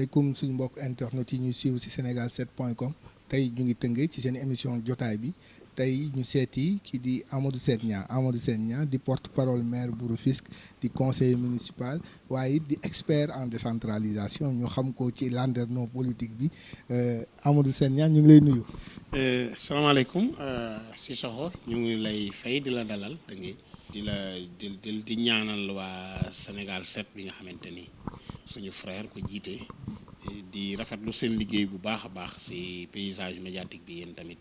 asalaamaaleykum suñu mbokk internet yi ñuy suivre ci Sénégal7.com tey ñu ngi tëngee ci seen émission jotaay bi tey ñu seeti ki di Amadou Seth Niang di porte-parole maire bu Rufisque di conseiller municipal waaye di expert en décentralisation ñu xam ko ci landerneau politique bi Amadou Seth Niang ñu ngi lay nuyu. salaamaaleykum Sissoko ñu ngi lay fay di la dalal tëngee di ñaanal waa Sénégal 7 bi nga xamante ni suñu frère ko jiite di rafetlu seen liggéey bu baax a baax ci paysage médiatique bi yéen tamit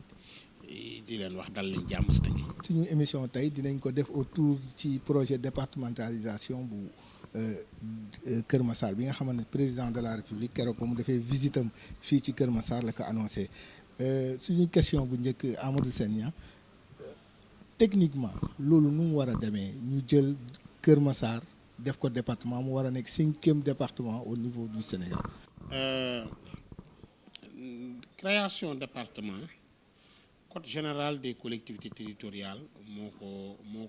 di leen wax dal leen jàmm si tëngi. suñu émission tey dinañ ko def autour ci projet départementalisation bu Kër Massar bi nga xamante ne président de la République keroog ba mu defee visitam fii ci Kër Massar la ko annoncé suñu question bu njëkk Amadou Seth Niang techniquement loolu nu mu war a demee ñu jël Kër Massar def ko département mu war a nekk 5e département au niveau du Sénégal. Création département code général des collectivités territoriales moo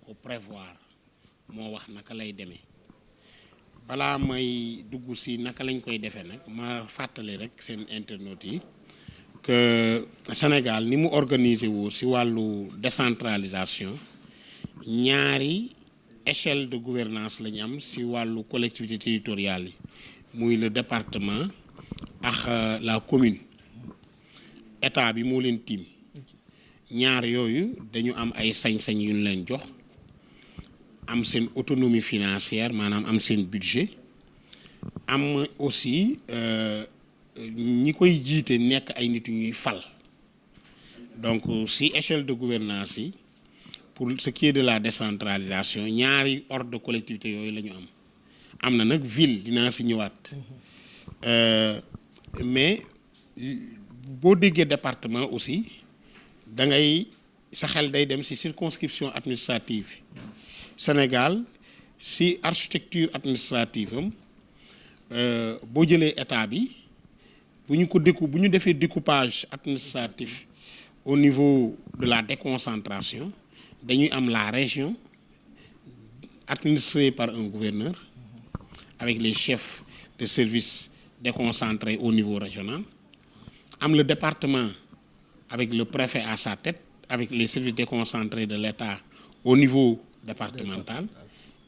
ko prévoir moo wax naka lay demee balaa may dugg si naka lañ koy defee nag ma fàttali rek seen internautes yi que Sénégal ni mu organisé wu si wàllu décentralisation ñaari échelle de gouvernance la ñu am si wàllu collectivité territoriale yi muy le département ak la commune état bi moo leen tiim ñaar yooyu dañu am ay sañ-sañ yu ñu leen jox am seen autonomie financière maanaam am seen budget am aussi ñi koy jiite nekk ay nit ñuy fal donc si échelle de gouvernance yi pour ce qui est de la décentralisation ñaari ordre de collectivité yooyu la ñu am na nag ville dinaa si ñëwaat mais boo déggee département aussi da ngay sa xel day dem ci circonscription administrative Sénégal ci architecture administrative am boo jëlee état bi bu ñu defee découpage administratif au niveau de la déconcentration dañuy am la région administrée par un gouverneur avec les chefs de service déconcentrés au niveau régional am le département avec le préfet à sa tête avec les services déconcentrés de l'État au niveau départemental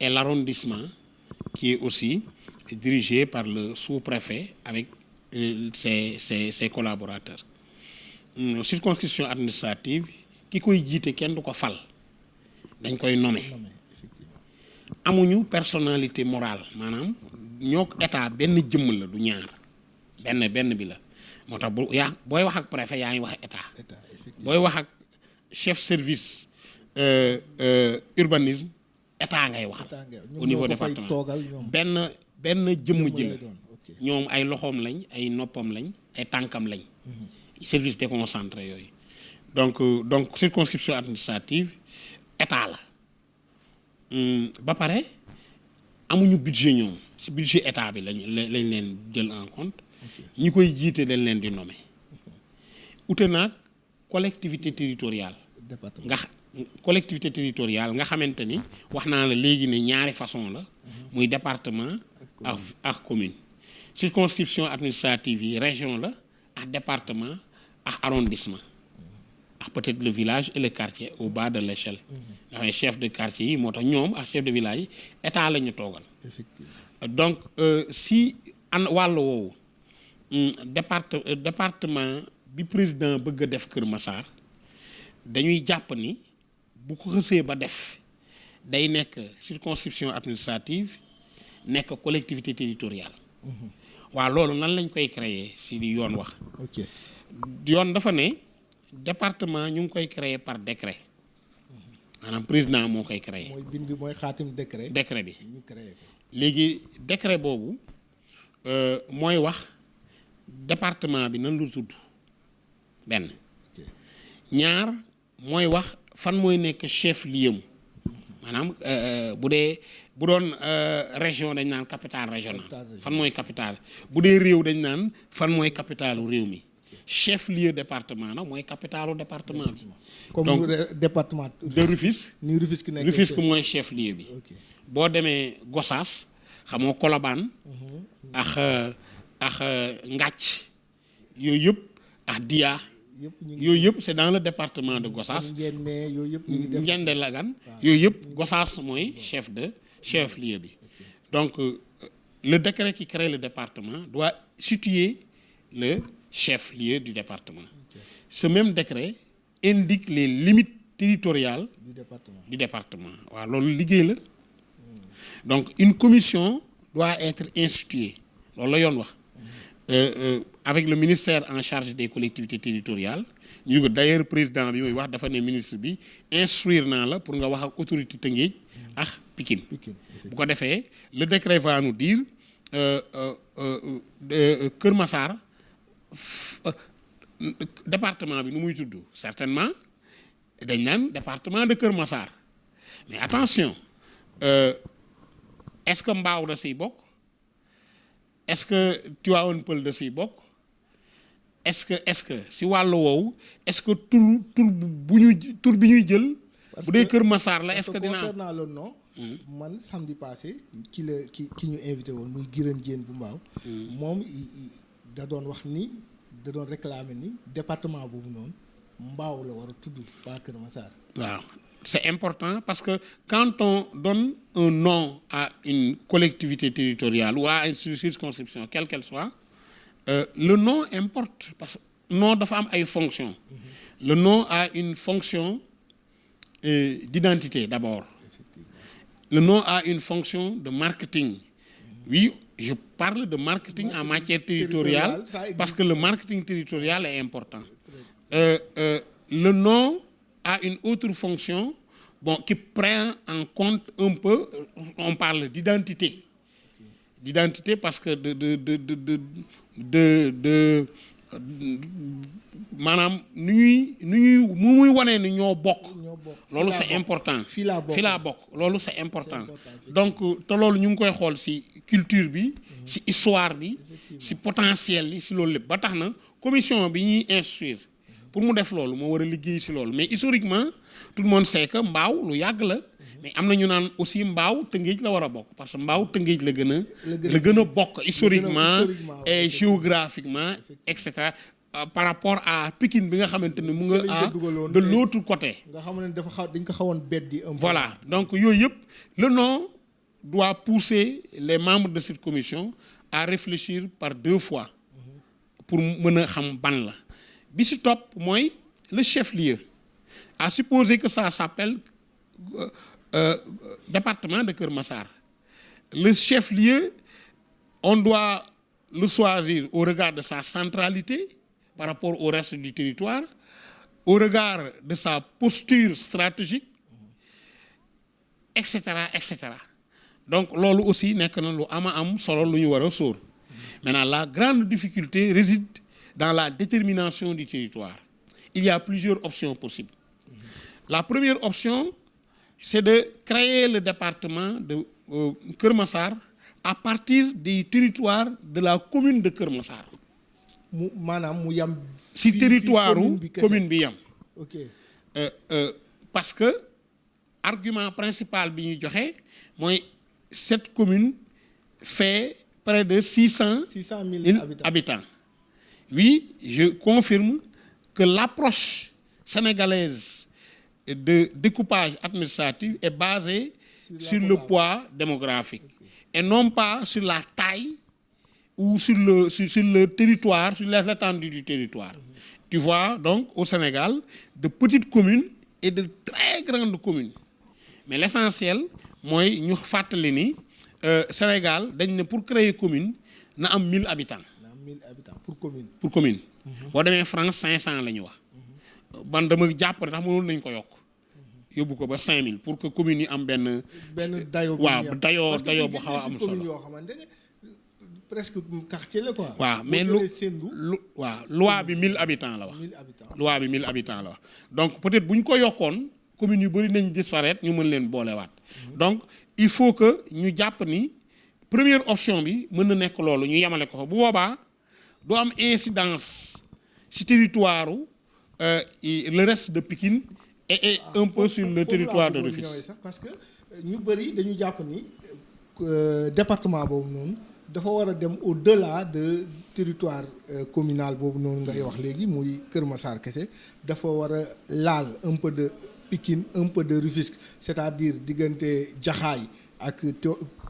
et l'arrondissement qui est aussi dirigé par le sous-préfet avec ses collaborateurs. Circonscription administrative ki koy jiite kenn du ko fal dañ koy nommer amuñu personnalité morale maanaam ñoo état benn jëmm la du ñaar benn bi la moo tax booy wax ak préfet yaa ngi wax état booy wax ak chef service urbanisme état ngay wax au niveau département benn jëmm ji la ñoom ay loxoom lañ ay noppam lañ ay tànkam lañ service déconcentré yooyu donc circonscription administrative état la ba pare amuñu budget ñoom ci budget état bi lañ leen jël en compte ñi koy jiite dañ leen di nommer ute naag collectivité territoriale nga xamante ni wax naa la léegi ne ñaari façon la muy département ak commune circonscription administrative yi région la ak département ak arrondissement ak peut-être le village et le quartier au bas de l'échelle nga xam ne chef de quartier yi moo tax ñoom ak chef de village yi état la ñu toogal donc si wàll woowu département bi président bëgg a def Kër Massar dañuy jàpp ni bu ko xësee ba def day nekk circonscription administrative nekk collectivité territoriale waaw loolu nan lañ koy créer si li yoon wax yoon dafa ne département ñu ngi koy créer par décret maanaam président moo koy créer mooy xaatim décret bi léegi décret boobu mooy wax département bi nan lu tudd benn ñaar mooy wax fan mooy nekk chef lieu maanaam bu doon région dañ naan capitale régionale fan mooy capitale bu dee réew dañ naan fan mooy capitalu réew mi chef lieu département nag mooy capitalu département bi. comme donc département de Rufisque. ni Rufisque nekk Rufisque mooy chef lieu bi. boo demee Gossas xamoo Colobane ak Ngàcc yooyu yëpp ak Dia yooyu yëpp c'est dans le département de Gossas. Ndiende Lagan yooyu yëpp Gossas mooy chef-lieu bi. Donc le décret qui crée le département doit situer le chef-lieu du département. Ce même décret indique les limites territoriales du département. Waaw loolu liggéey la. Donc une commission doit être instituée loolu la yoon wax avec le ministère en charge des collectivités territoriales ñu ko d'ailleurs président bi mooy wax dafa ne ministre bi instruire naa la pour nga wax ak autorité Tëngéej ak Pikine bu ko defee le décret va nous dire Kër Massar département bi nu muy tudd certainement dañ naan département de Kër Massar mais attention est-ce que Mbao da siy bokk est-ce que Tivaouane Peulh da siy bokk est-ce que si wàllu woowu est-ce que tur bi ñuy jël bu dee Kër Massar la est-ce que dina concernant le nom man samedi passé ki ñu invité woon muy Guirane Diène bu Mbao moom da doon wax ni da doon réclamer ni département boobu noonu Mbao la war a tudd pas Kër Massar. waaw c'est important parce que quand on donne un nom à une collectivité territoriale ou à une circonscription quelle qu'elle soit le nom importe parce que nom dafa am ay fonctions. Le nom a une fonction d'identité d'abord. Le nom a une fonction de marketing. Oui, je parle de marketing en matière territoriale parce que le marketing territorial est important. Le nom a une autre fonction qui prend en compte un peu, on parle d'identité. D'identité parce que maanaam nu muy wanee ni ñoo bokk loolu c'est important fii laa bokk loolu c'est important donc te loolu ñu ngi koy xool ci culture bi ci histoire bi ci potentiel yi ci loolu lépp ba tax na commission bi ñuy instruire pour mu def loolu moo war a liggéey ci loolu mais historiquement tout le monde sait que Mbao lu yàgg la mais am na ñu naan aussi Mbao Tëngéej la war a bokk parce que Mbao Tëngéej la gën a bokk historiquement et géographiquement et cetera par rapport à Pikine bi nga xamante ne mu nga de l'autre côté. nga xam ne dañ ko xawoon beddi un peu. Voilà donc yooyu yëpp le nom doit pousser les membres de cette commission à réfléchir par 2 fois pour mën a xam ban la bi ci topp mooy le chef-lieu à supposer que ça s'appelle département de Kër Massar. Le chef-lieu, on doit le choisir au regard de sa centralité par rapport au reste du territoire, au regard de sa posture stratégique, etc., etc. Donc, loolu aussi nekk na lu am solo lu ñu war a sóor. Maintenant, la grande difficulté réside dans la détermination du territoire. Il y a plusieurs options possibles. La première option, c'est de créer le département de Kër Massar à partir des territoires de la commune de Kër Massar. Maanaam mu yam ci territoire commune bi yam. OK. Parce que argument principal bi ñu joxe mooy cette commune fait près de 600 000 habitants. Oui, je confirme que l'approche sénégalaise de découpage administratif est basé sur le poids démographique et non pas sur la taille ou sur le territoire, sur l'étendue du territoire. Tu vois donc au Sénégal de petites communes et de très grandes communes. Mais l'essentiel mooy ñu fàttali ni Sénégal dañ ne pour créer commune na am 1000 habitants. na am 1000 habitants pour commune. Pour commune. Boo demee France 500 la ñu wax. Man dama jàpp ne tax mënoon nañ ko yokk yóbbu ko ba 5000 pour que communes yi am benn dayoo waaw dayoo bu xaw a am solo yoo xamante ne presque quartier la quoi. waaw mais loi bi 1000 habitants la wax. 1000 habitants loi bi 1000 habitants la wax donc peut-être bu ñu ko yokkoon communes yu bëri nañ disparaître ñu mën leen boolewaat. Donc il faut que ñu jàpp ni première option bi mën na nekk loolu ñu yemale ko fa bu boobaa doo am incidence ci territoire le reste de Pikine et un peu sur le territoire de Rufisque. Parce que ñu bëri dañu jàpp ni département boobu noonu dafa war a dem au-delà de territoire communal boobu noonu ngay wax léegi muy Kër Massar kese dafa war a laal un peu de Pikine un peu de Rufisque c'est-à-dire diggante Jaxaay ak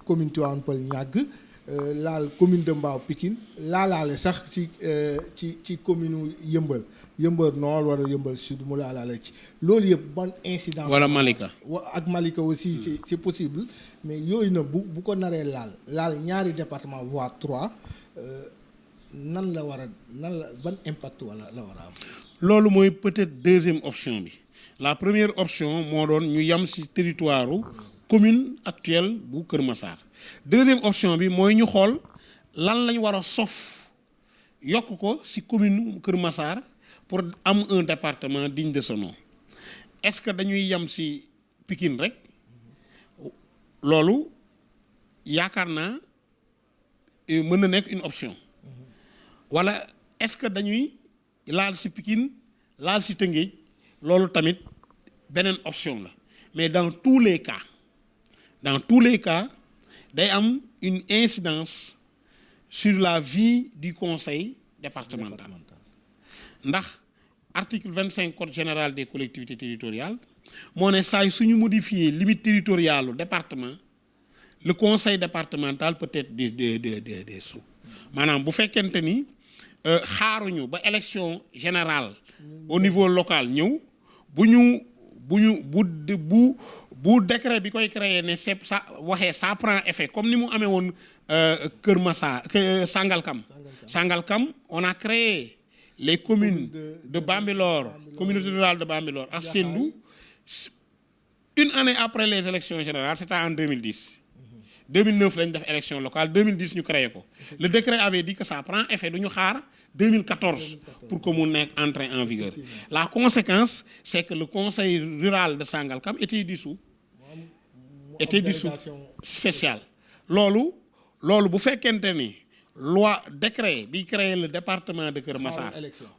commune Tivaouane Peulh ñàgg laal commune de Mbao Pikine laalaale sax ci commune Yëmbal Nord wala Yëmbal Sud mu laalaale ci loolu yëpp ban incidence wala Malika ak Malika aussi c'est possible mais yooyu na bu ko naree laal ñaari département voire 3 nan la ban impact wala la war a am. loolu mooy peut-être deuxième option bi la première option moo doon ñu yam ci territoire commune actuelle bu Kër Massar deuxième option bi mooy ñu xool lan lañ war a sof yokk ko ci commune Kër Massar pour am un département digne de ce nom est-ce que dañuy yam ci Pikine rek loolu yaakaar naa mën na nekk une option wala est-ce que dañuy laal ci Pikine laal ci Tëngéej loolu tamit beneen option la mais dans tous les cas day am une incidence sur la vie du conseil départemental ndax article 25 code général des collectivités territoriales moo ne saa suñu modifier limite territoriale du département le conseil départemental peut être des sous maanaam bu fekkente ni xaaruñu ba élection générale au niveau local ñëw bu décret bi koy créer ne c'est ça waxee ça prend effet comme ni mu amee woon Kër Massar Sangalkam on a créé les communes de Bambilor communauté rurale de Bambilor ak Sendou une année après les élections générales c'était en 2010 2009 lañ def élection locale 2010 ñu créé ko le décret avait dit que ça prend effet du ñu xaar 2014 pour que mu nekk entrer en vigueur la conséquence c'est que le conseil rural de Sangalkam était dissous spécial loolu bu fekkente ni loi décret bi créé le département de Kër Massar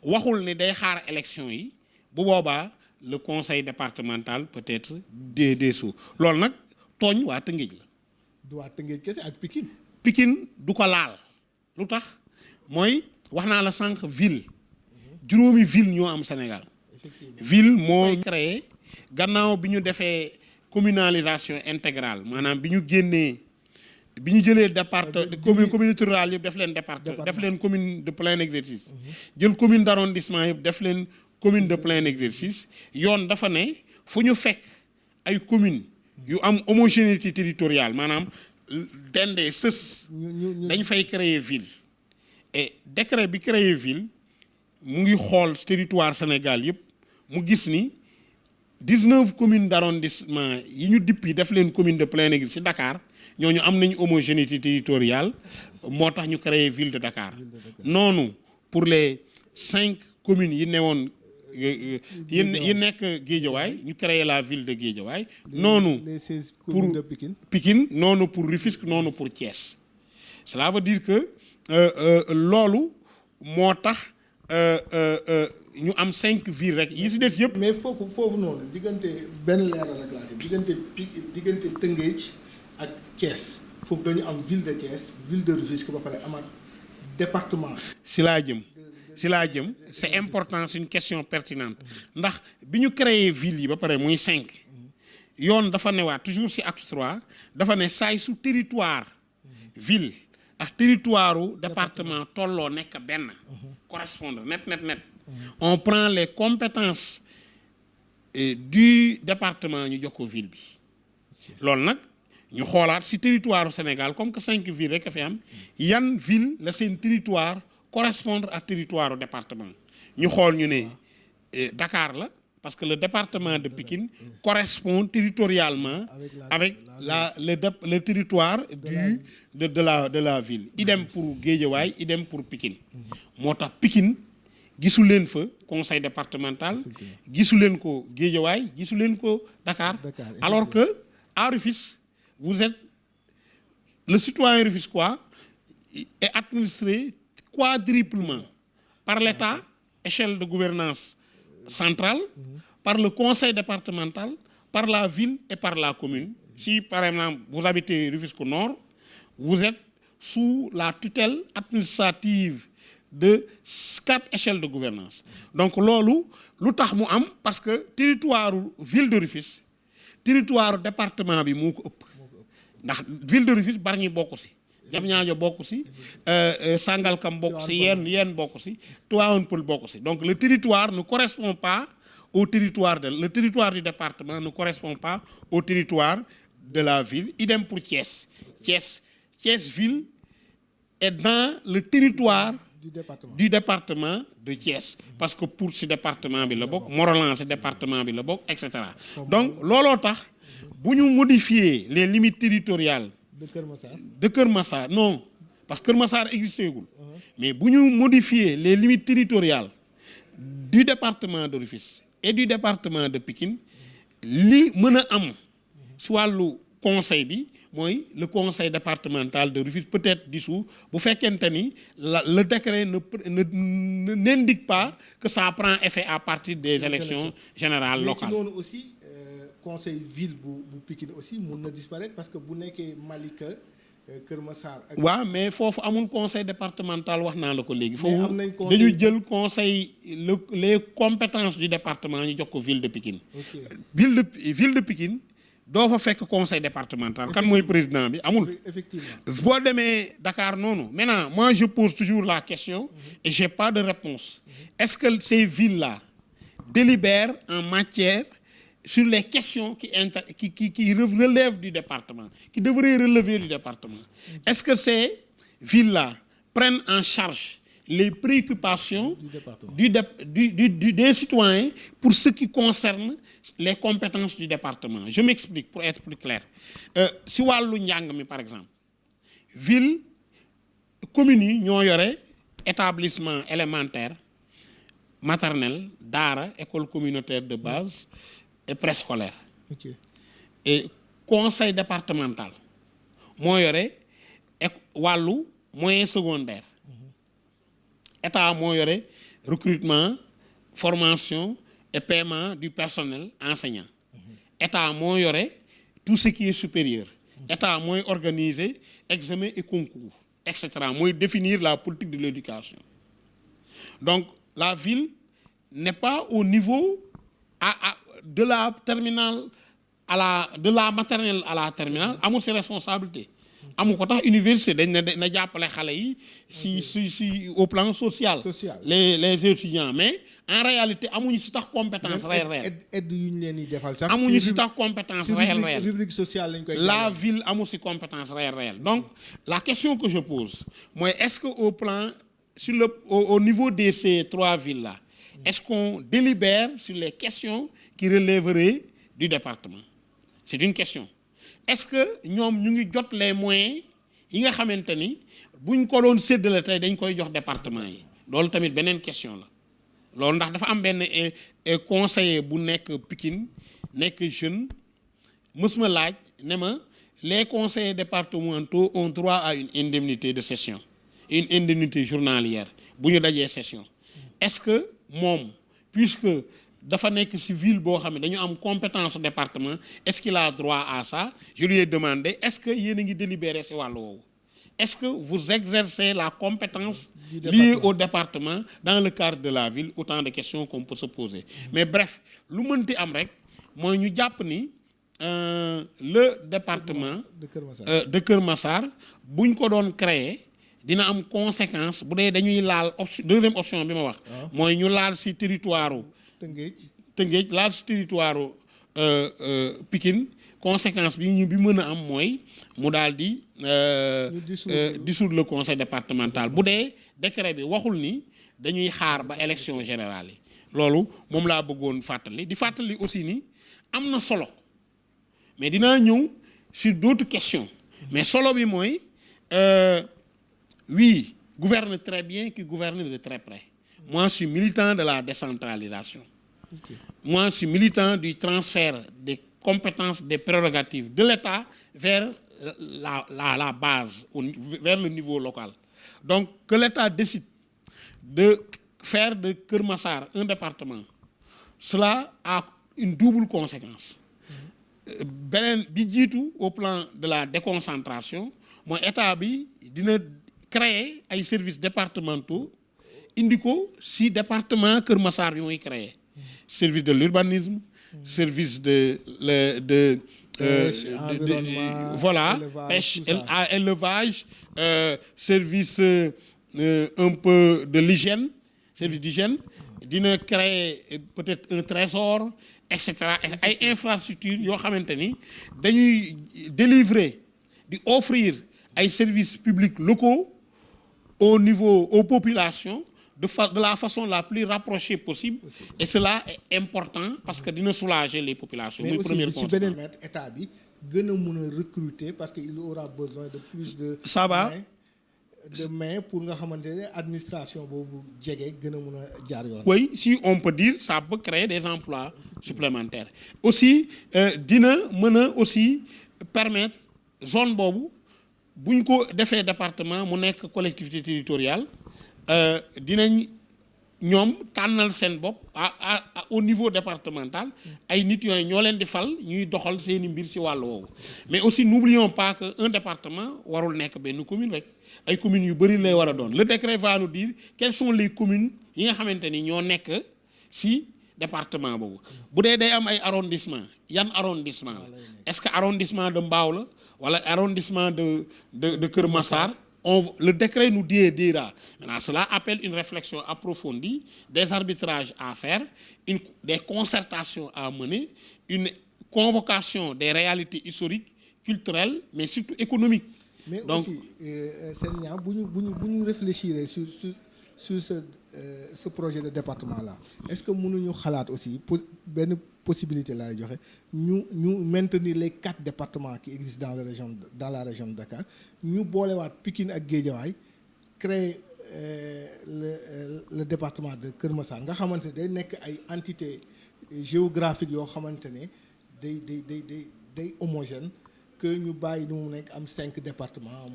waxul ni day xaar élection yi bu boobaa le conseil départemental peut être dissous loolu nag tooñ waa Tëngéej la du waa Tëngéej kese ak Pikine. Pikine du ko laal lu tax mooy wax naa la sànq ville juróomi ville ñoo am Sénégal ville moo créé gannaaw bi ñu defee communalisation intégrale maanaam bi ñu jëlee communauté rurale yëpp def leen département def leen commune de plein exercice jël commune d'arrondissement yëpp def leen commune de plein exercice yoon dafa ne fu ñu fekk ay commune yu am homogénéité territoriale maanaam dendee sës dañ fay créer ville et décret bi créer ville mu ngi xool territoire Sénégal yëpp mu gis ni 19 communes d'arrondissement yi ñu dippi def leen commune de plein exercice ci Dakar ñooñu am nañu homogénéité territoriale moo tax ñu créer ville de Dakar noonu pour les 5 communes yi newoon yi nekk Guédiawaye ñu créer la ville de Guédiawaye noonu pour Pikine noonu pour Rufisque noonu pour Thiès cela veut dire que loolu moo tax ñu am 5 villes rek yi ci des yëpp. mais foofu noonu diggante benn leeral rek laa diggante Tëngéej ak Thiès foofu dañu am ville de Thiès ville de Rufisque ba pare amaat département. si laa jëm c'est important, c'est une question pertinente ndax bi ñu créer ville yi ba pare muy 5 yoon dafa newaat toujours ci acte 3 dafa ne saay su territoire ville ak territoire u département tolloo nekk benn correspondre net on prend les compétences du département ñu jox ko ville bi loolu nag ñu xoolaat ci territoire u Sénégal comme que 5 villes rek a fi am yan ville la seen territoire correspondre à territoire au département ñu xool ñu ne Dakar la parce que le département de Pikine correspond territorialement avec le territoire de la ville idem pour Guédiawaye idem pour Pikine moo tax Pikine gisu leen fa conseil départemental gisu leen ko Guédiawaye gisu leen ko Dakar alors que à Rufisque vous êtes le citoyen rufisquois est administré quadruplement par l'État, échelle de gouvernance centrale, par le conseil départemental, par la ville et par la commune. Si par exemple vous habitez Rufisque Nord, vous êtes sous la tutelle administrative de 4 échelles de gouvernance. Donc loolu lu tax mu am parce que territoire ville de Rufisque territoire département bi moo ko ëpp ndax ville de Rufisque Bargny bokku ci Diamniadio bokku ci Sangalkam bokku ci Yène bokku ci Tivaouane Peulh bokku ci. Donc le territoire ne correspond pas au territoire le territoire du département ne correspond pas au territoire de la ville. Idem pour Thiès. Thiès ville est dans le territoire du département de Thiès parce que pour ce département bi la bokk Morolan ce département bi la bokk et cetera. Donc looloo tax bu ñu modifier les limites territoriales de Keur Massar non parce que Keur Massar existé gul mais bu ñu modifier les limites territoriales du département de Rufisque et du département de Pikine li mën a am ci wàllu conseil bi mooy le conseil départemental de Rufisque peut-être dissous bu fekkente ni le décret n'indique pas que ça prend effet à partir des élections générales locales. Mais ci loolu aussi conseil ville bu Pikine aussi mun na disparaître parce que bu nekkee Malika Keur Massar. waaw mais foofu amul conseil départemental wax naa la ko léegi. foofu dañu jël conseil les compétences du département ñu jox ko ville de Pikine. ville de Pikine. doo fa fekk conseil départemental kan mooy président bi amul. Effectivement. boo demee Dakar noonu maintenant moi je pose toujours la question et j'ai pas de réponse est-ce que ces villes-là délibèrent en matière sur les questions qui relèvent du département qui devraient relever du département est-ce que ces villes-là prennent en charge les préoccupations des citoyens pour ce qui concerne les compétences du département. Je m'explique pour être plus clair. Si wàllu njàng mi par exemple ville communes yi ñoo yore établissement élémentaire maternelle daara école communautaire de base et préscolaire. Okay. Et conseil départemental moo yore wàllu moyen secondaire. État moo yore recrutement formation et paiement du personnel enseignant. État moo yore tout ce qui est supérieur. État mooy organiser examen et concours et cetera mooy définir la politique de l'éducation. Donc la ville n'est pas au niveau de la terminale de la maternelle à la terminale amul ses responsabilités. amu ko tax université dañ na jàppale xale yi si au plan social. les étudiants mais en réalité amuñu si tax compétence réelle aide yu ñu leen di defal sax amuñu si tax compétence réelle rubrique sociale lañ koy la ville amu si compétence réelle donc la question que je pose mooy est-ce que au plan au niveau de ces 3 villes là est-ce qu'on délibère sur les questions qui relèveraient du département c'est une question. Est-ce que ñoom ñu ngi jot les moyens yi nga xamante ni buñ ko doon séddale tey dañ koy jox département yi loolu tamit beneen question la loolu ndax dafa am benn conseiller bu nekk Pikine nekk jeune mës ma laaj ne ma les conseillers départementaux ont droit à une indemnité de session une indemnité journalière bu ñu dajee session est-ce que moom puisque dafa nekk ci ville boo xam ne dañu am compétence au département est-ce qu'il a droit à ça je lui ai demandé est-ce que yéen a ngi délibérer ci wàllu woowu est-ce que vous exercez la compétence liée au département dans le cadre de la ville autant de questions qu'on peut se poser mais bref lu mënti am rek mooy ñu jàpp ni le département de Keur Massar buñ ko doon créer dina am conséquence bu dee dañuy laal deuxième option bi ma wax mooy ñu laal ci territoire Tëngéej laal ci territoire Pikine conséquence bi mën a am mooy mu daal di dissoudre le conseil départemental bu dee décret bi waxul ni dañuy xaar ba élection générale yi loolu moom laa bëggoon fàttali di fàttali aussi ni am na solo mais dinaa ñëw sur d'autres questions mais solo bi mooy oui gouverne très bien qui gouverne de très près. Moi, je suis militant de la décentralisation. Okay. Moi, je suis militant du transfert des compétences, des prérogatives de l'État vers la base, vers le niveau local. Donc, que l'État décide de faire de Keur Massar un département, cela a une double conséquence. Beneen bi jiitu au plan de la déconcentration mooy état bi dina créer ay services départementaux indi ko si département Kër Massar bi mooy créer service de l'urbanisme, service pêche, voilà, élevage, pêche, tout ça. élevage, service un peu de l'hygiène, service d'hygiène, dina créer peut-être un trésor, etc. ay infrastructures yoo xamante ni dañuy délivrer di offrir ay services publics locaux au niveau aux populations de la façon la plus rapprochée possible et cela est important parce que dina soulager les populations. mais muy aussi première si beneen mettre état bi gën a mun a recruter parce que il aura besoin de plus de ça va main pour nga xamante ne administration boobu jege gën a mun a jaar yoon. oui, si on peut dire ça peut créer des emplois supplémentaires aussi dina mën a aussi permettre zone boobu bu ñu ko defee département mu nekk collectivité territoriale dinañ ñoom tànnal seen bopp au niveau départemental ay nit yooyu ñoo leen di fal ñuy doxal seeni mbir ci wàll woowu mais aussi n'oublions pas que un département warul nekk benn commune rek ay communes yu bëri lay war a doon le décret va nous dire quelles sont les communes yi nga xamante ni ñoo nekk ci département boobu bu dee day am ay arrondissement yan arrondissement la est-ce que arrondissement de Mbao la wala arrondissement de Kër Massar le décret nous dira maintenant cela appelle une réflexion approfondie des arbitrages à faire des concertations à mener une convocation des réalités historiques culturelles mais surtout économiques. mais donc aussi seen ñaar bu ñu réfléchir sur ce projet de département là est-ce que mënuñu xalaat aussi pour benn possibilité laay joxe ñu maintenir les 4 départements qui existent dans la région de Dakar ñu boolewaat Pikine ak Guédiawaye créer le département de Kër Massar nga xamante ne day nekk ay entités géographiques yoo xamante ne day homogène que ñu bàyyi nu mu nekk am 5 départements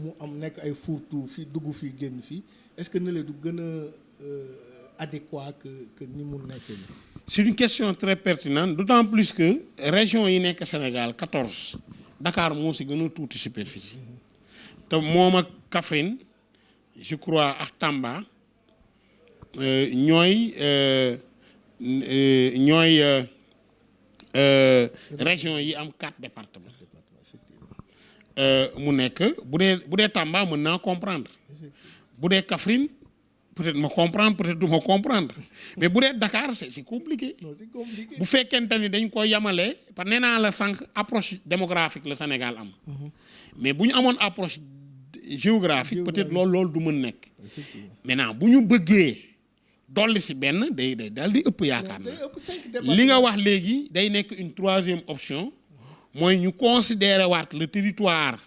mu am nekk ay fourre-tout fii dugg fii génn fii est-ce que ne leen du gën a adéquat que ni mu nekkee nii. C'est une question très pertinente d'autant plus que région yi nekk Sénégal 14 Dakar moo si gën a tuuti superficie te moom ak Kaffrine je crois ak Tamba ñooy région yi am 4 départements mu nekk bu dee Tamba mën naa comprendre bu dee Kaffrine peut-être ma comprendre peut-être du ma comprendre mais bu dee Dakar c'est compliqué. non c'est compliqué. bu fekkente ni dañ ko yemale parce que nee naa la sànq approche démographique la Sénégal am. mais bu ñu amoon approche géographique peut-être loolu du mën nekk. maintenant bu ñu bëggee dolli si benn day daal di ëpp yaakaar na li nga wax léegi day nekk une 3e option mooy ñu considérer waat le territoire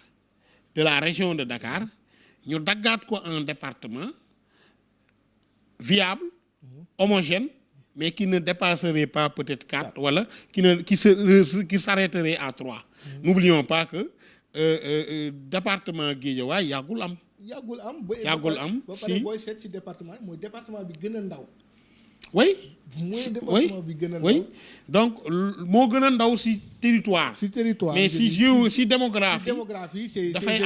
de la région de Dakar ñu daggaat ko en département viable homogène mais qui ne dépasserait pas peut-être 4 wala qui s'arrêterait à 3. N'oublions pas que département Guédiawaye yàggul am si booy seet ci département mooy département bi gën a ndaw. oui bi gën a ndaw. oui donc moo gën a ndaw si territoire. mais si démographie c'est dafay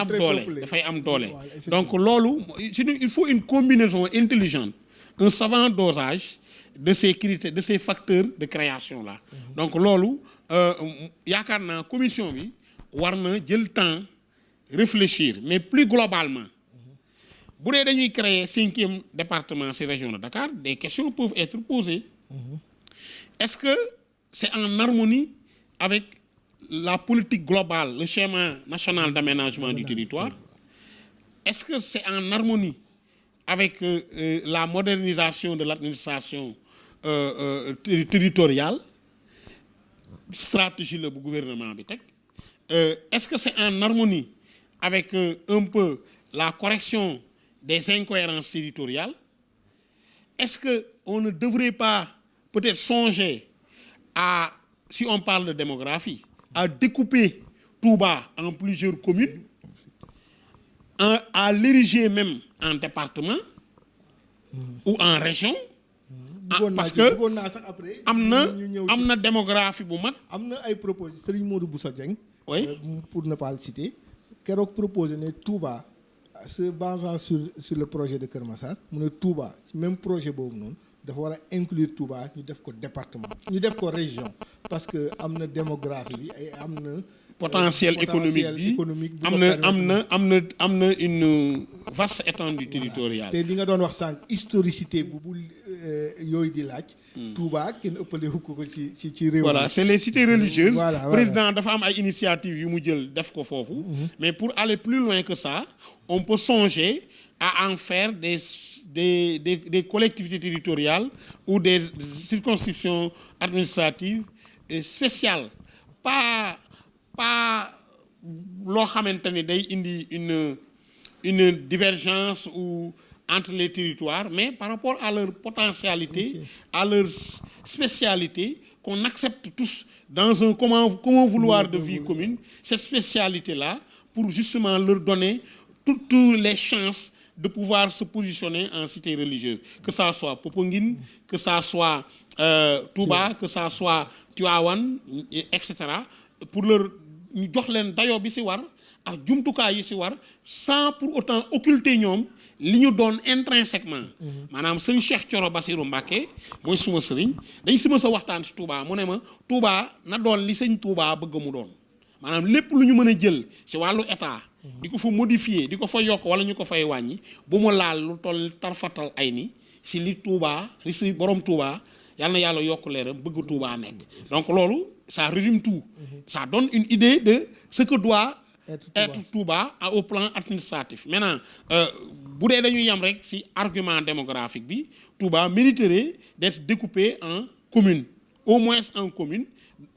am doole donc loolu il faut une combinaison intelligente un savant dosage de ces critères de ces facteurs de création là. donc loolu yaakaar naa commission bi war na jël temps réfléchir mais plus globalement bu dee dañuy créer 5e département ci région de Dakar des questions peuvent être posées. Est-ce que c'est en harmonie avec la politique globale le schéma national d'aménagement du territoire? Est-ce que c'est en harmonie avec la modernisation de l'administration territoriale stratégie la bu gouvernement bi teg? Est-ce que c'est en harmonie avec un peu la correction des incohérences territoriales? Est-ce qu'on ne devrait pas peut-être songer à, si on parle de démographie, à découper Touba en plusieurs communes, à l'ériger même en département ou en région? Parce que am na démographie bu mag. am na ay propositions Serigne Modou Bousso Dieng. Oui. Pour ne pas le citer keroog proposé ne Touba se basant sur le projet de Kër Massar mu ne Touba ci même projet boobu noonu dafa war a inclure Touba ñu def ko département ñu def ko région parce que am na démographie bi ay am na potentiel économique bi am na une vaste étendue territoriale. te li nga doon wax sànq historicité bu yooyu di laaj. Touba kenn ëppale wu ko ci réew. Voilà, c'est les cités religieuses. Voilà. Président dafa am ay initiatives yu mu jël def ko foofu. Mais pour aller plus loin que ça, on peut songer à en faire des collectivités territoriales ou des circonscriptions administratives spéciales. Pas loo xamante ni day indi une divergence ou entre les territoires, mais par rapport à leur potentialité, à leur spécialité, qu'on accepte tous dans un commun vouloir de vie commune, cette spécialité-là, pour justement leur donner toutes les chances de pouvoir se positionner en cité religieuse, que ça soit Popenguine, que ça soit Touba, que ça soit Tivaouane, etc., pour leur ñu jox leen dayoo bi ci war ak jumtukaay yi ci war sans pour autant occulter ñoom li ñu doon intrinsèquement. maanaam sëñ Cheikh Thioro Bassirou Mbacké mooy suma sëriñ dañ si ma sa waxtaan ci Touba mu ne ma Touba na doon li sëñ Touba bëgg mu doon maanaam lépp lu ñu mën a jël ci wàllu état di ko fa modifier di ko fa yokk wala ñu ko fay wàññi bu mu laal lu toll tarfatal ay ni ci li Touba li ci borom Touba yal na yàlla yokk leeram bëgg Touba nekk donc loolu ça résume tout. Ça donne une idée de ce que doit être Touba au plan administratif. Maintenant, bu dee dañuy yam rek ci argument démographique bi Touba mériterait d'être découpé en communes, au moins en communes,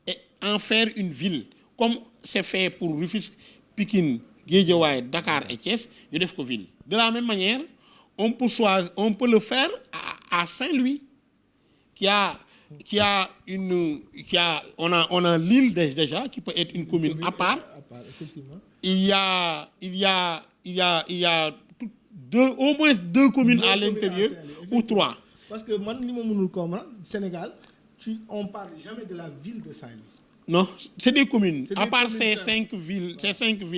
et en faire une ville comme c'est fait pour Rufisque, Pikine, Guédiawaye, Dakar et Thiès, ñu def ko ville. De la même manière, on peut le faire à Saint-Louis on a l'île déjà qui peut être une commune à part. Il y a au moins deux communes à l'intérieur ou trois. Parce que man li ma mënul comprendre Sénégal on parle jamais de la ville de Saint-Louis. Non, c'est des communes. À part ces cinq villes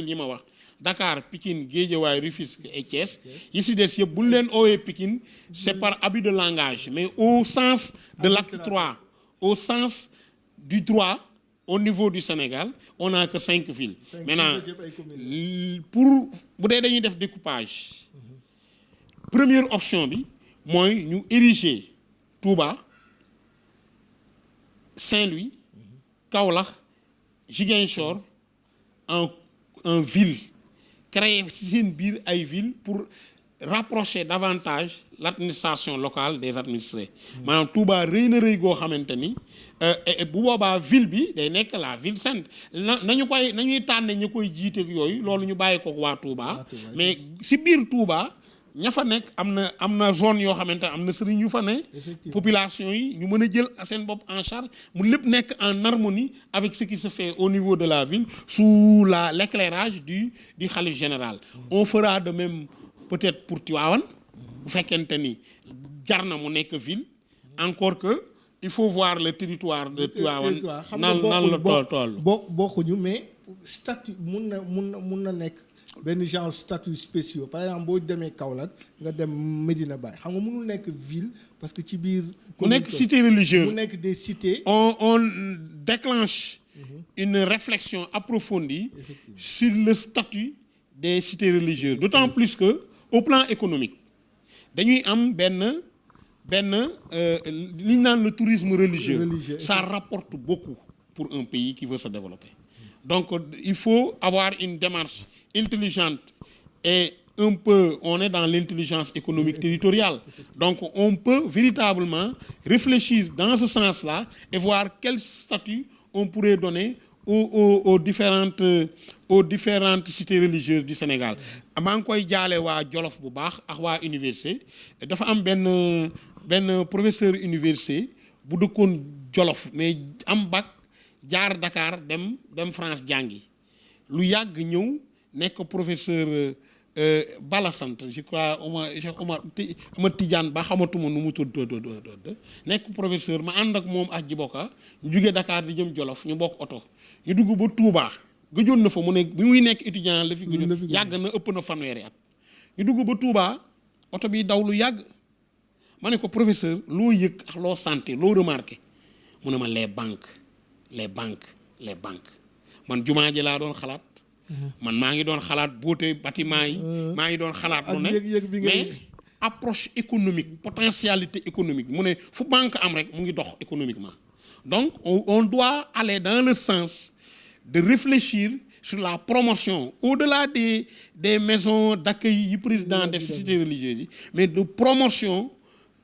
yi ma wax. Dakar, Pikine, Guédiawaye, Rufisque et Thiès. Ici des yëpp bu ñu leen oowee Pikine, c'est par abus de langage, mais au sens de l'acte 3, au sens du droit au niveau du Sénégal, on n'a que 5 villes. Maintenant, pour bu dee dañuy def découpage. Première option bi mooy ñu ériger Touba, Saint-Louis, Kaolack, Ziguinchor en ville. Créer ci seen biir ay villes pour rapprocher davantage l'administration locale des administrés. maanaam Touba rëy na rëy goo xamante ni bu boobaa ville bi day nekk la ville sainte nañuy tànne ñu koy jiite yooyu loolu ñu bàyyi ko waa Touba. mais ci biir Touba ña fa nekk am na zone yoo xamante ne am na sëriñ yu fa ne. population yi ñu mën a jël seen bopp en charge mu lépp nekk en harmonie avec ce qui se fait au niveau de la ville sous l'éclairage du khalife général. On fera de même peut-être pour Tivaouane bu fekkente ni jar na mu nekk ville encore que il faut voir le territoire de Tivaouane nan la tool bokkuñu mais statut mun na nekk benn genre statut spéciaux par exemple boo demee Kaolack nga dem Medina Baye xam nga mënul nekk ville parce que ci biir mu nekk cité religieuse mu nekk des cités on déclenche une réflexion approfondie sur le statut des cités religieuses d'autant plus que au plan économique dañuy am benn li ñu naan le tourisme religieux ça rapporte beaucoup pour un pays qui veut se développer donc il faut avoir une démarche intelligente et on est dans l'intelligence économique territoriale donc on peut véritablement réfléchir dans ce sens-là et voir quel statut on pourrait donner aux différentes cités religieuses du Sénégal. maa ngi koy jaale waa Jolof bu baax ak waa université dafa am benn professeur université bu dëkkoon Jolof mais am bac jaar Dakar dem France jàngi lu yàgg ñëw nekk professeur Bala sant je crois Omar Tidiane ba xamatuma nu mu tudd nekk professeur ma ànd ak moom ak Jiboka ñu jugee Dakar di jëm Jolof ñu bokk oto ñu dugg ba Touba gëjoon na fa mu ne bi muy nekk étudiant la fi gëjoon yàgg na ëpp na fanweeri at ñu dugg ba Touba oto bi daw lu yàgg ma ne ko professeur loo yëg ak loo santé loo remarqué mu ne ma les banques man jumaa ji laa doon xalaat man maa ngi doon xalaat beauté bâtiment yi maa ngi doon xalaat lu ne mais approche économique potentialité économique mu ne fu banque am rek mu ngi dox économiquement donc on doit aller dans le sens de réfléchir sur la promotion au-delà des maisons d'accueil yi président def ci cités religieuses yi mais de promotion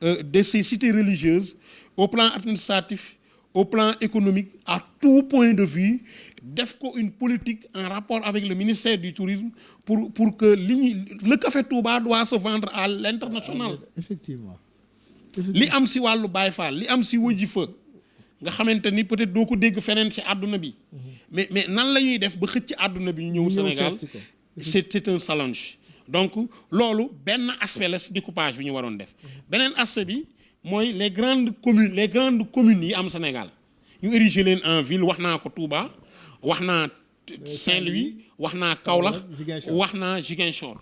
de ces cités religieuses au plan administratif au plan économique à tout point de vue def ko une politique en rapport avec le ministère du tourisme pour que le Café Touba doit se vendre à l'international. Effectivement. li am si wàllu Baye Fall li am si wajifa nga xamante ni peut-être doo ko dégg feneen si àdduna bi mais nan la ñuy def ba xëcc àdduna bi ñu ñëw Sénégal c'est un challenge donc loolu benn aspect la si découpage bi ñu waroon def beneen aspect bi mooy les grandes communes yi am Sénégal ñu ériger leen en ville wax naa ko Touba wax naa Saint-Louis wax naa Kaolack wax naa Ziguinchor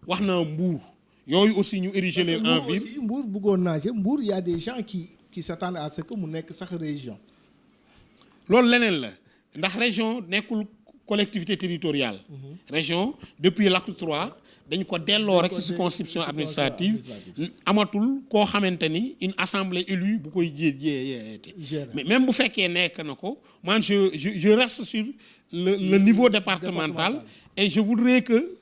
wax naa Mbour yooyu aussi ñu ériger leen en ville. aussi Mbour bëggoon naa ci Mbour y a des gens qui s'attendent à ce que mu nekk sax région. loolu leneen la ndax région nekkul collectivité territoriale. région depuis l'acte 3 dañ ko delloo rek ci circonscription administrative amatul koo xamante ni une assemblée élue bu koy jéete mais même bu fekkee nekk na ko man je reste sur le niveau départemental et je voudrais que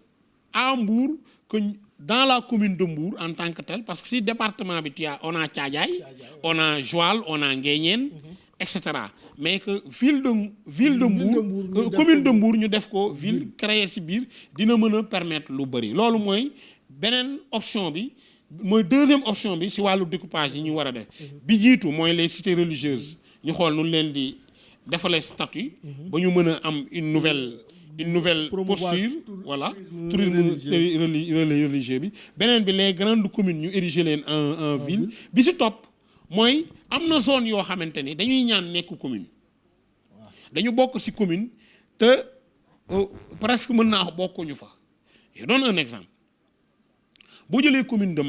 à Mbour que dans la commune de Mbour en tant que tel parce que si département bi on a Thiadiaye on a Joal on a Nguéniène etc. mais que ville de Mbour commune de Mbour ñu def ko ville créée ci biir dina mën a permettre lu bëri loolu mooy beneen option bi mooy deuxième option bi ci wàllu découpage yi ñu war a def bi jiitu mooy les cités religieuses ñu xool nu leen di defalee statut ba ñu mën a am une nouvelle posture voilà tourisme religieux bi beneen bi les grandes communes ñu ériger leen en ville bi ci topp mooy am na zone yoo xamante ni dañuy ñaan nekk commune dañu bokk ci commune te presque mën naa bokkuñu fa je donne un exemple boo jëlee commune de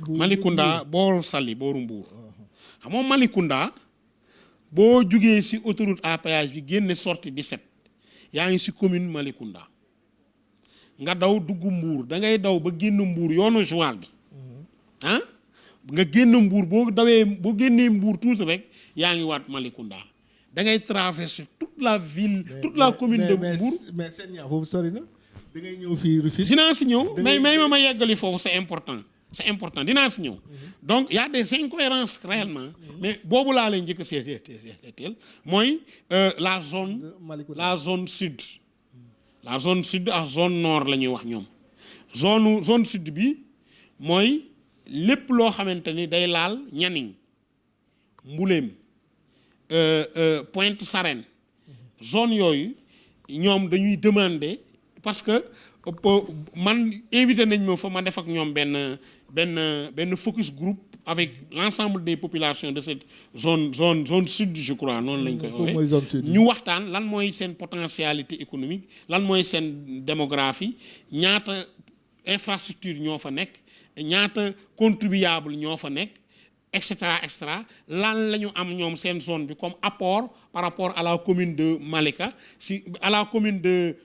Malicounda booru Saly booru Mbour xam nga Malicounda boo jugee ci autoroute à péage bi génne sortie 17 yaa ngi ci commune Malicounda nga daw dugg Mbour da ngay daw ba génn Mbour yoonu Joal bi ah nga génn Mbour boo génnee Mbour tuuti rek yaa ngi waat Malicounda da ngay traverser toute la ville toute la commune de Mbour mais seen ñaa foofu sori na da ngay ñëw fii Rufisque dinaa si ñëw mais ma yeggali foofu c'est important dinaa si ñëw donc y a des incohérences réellement mais boobu laa lay njëkk a seeteel mooy la zone sud ak zone nord la ñuy wax ñoom zone sud bi mooy lépp loo xamante ni day laal Nianing Mbouleem Pointe Sarène zone yooyu ñoom dañuy demander parce que man invité nañ ma fa ma def ak ñoom benn focus group avec l'ensemble des populations de cette zone sud je crois noonu lañ koy woowee ñu waxtaan lan mooy seen potentialité économique lan mooy seen démographie ñaata infrastructure ñoo fa nekk ñaata contribuable ñoo fa nekk et cetera lan la ñu am ñoom seen zone bi comme apport par rapport à la commune de Malika à la commune de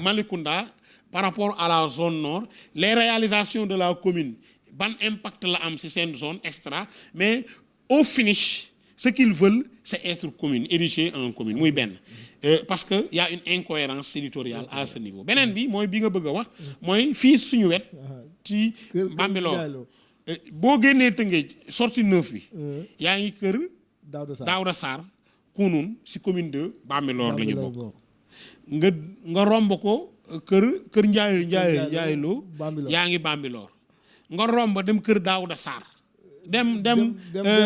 Malicounda par rapport à la zone nord les réalisations de la commune ban impact la am ci seen zone et cetera mais au finish ce qu'ils veulent c'est être commune érigée en commune muy benn parce que y a une incohérence territoriale à ce niveau beneen bi mooy bi nga bëgg a wax mooy fii suñu wet ci Bambilor boo génnee Tëngéej sortie 9 bi yaa ngi kër Daouda Sarr Kounoune ci commune de Bambilor la ñu bokk nga romb ko kër Ndiaye Lo yaa ngi Bambilor nga romb dem kër Daouda Sarr dem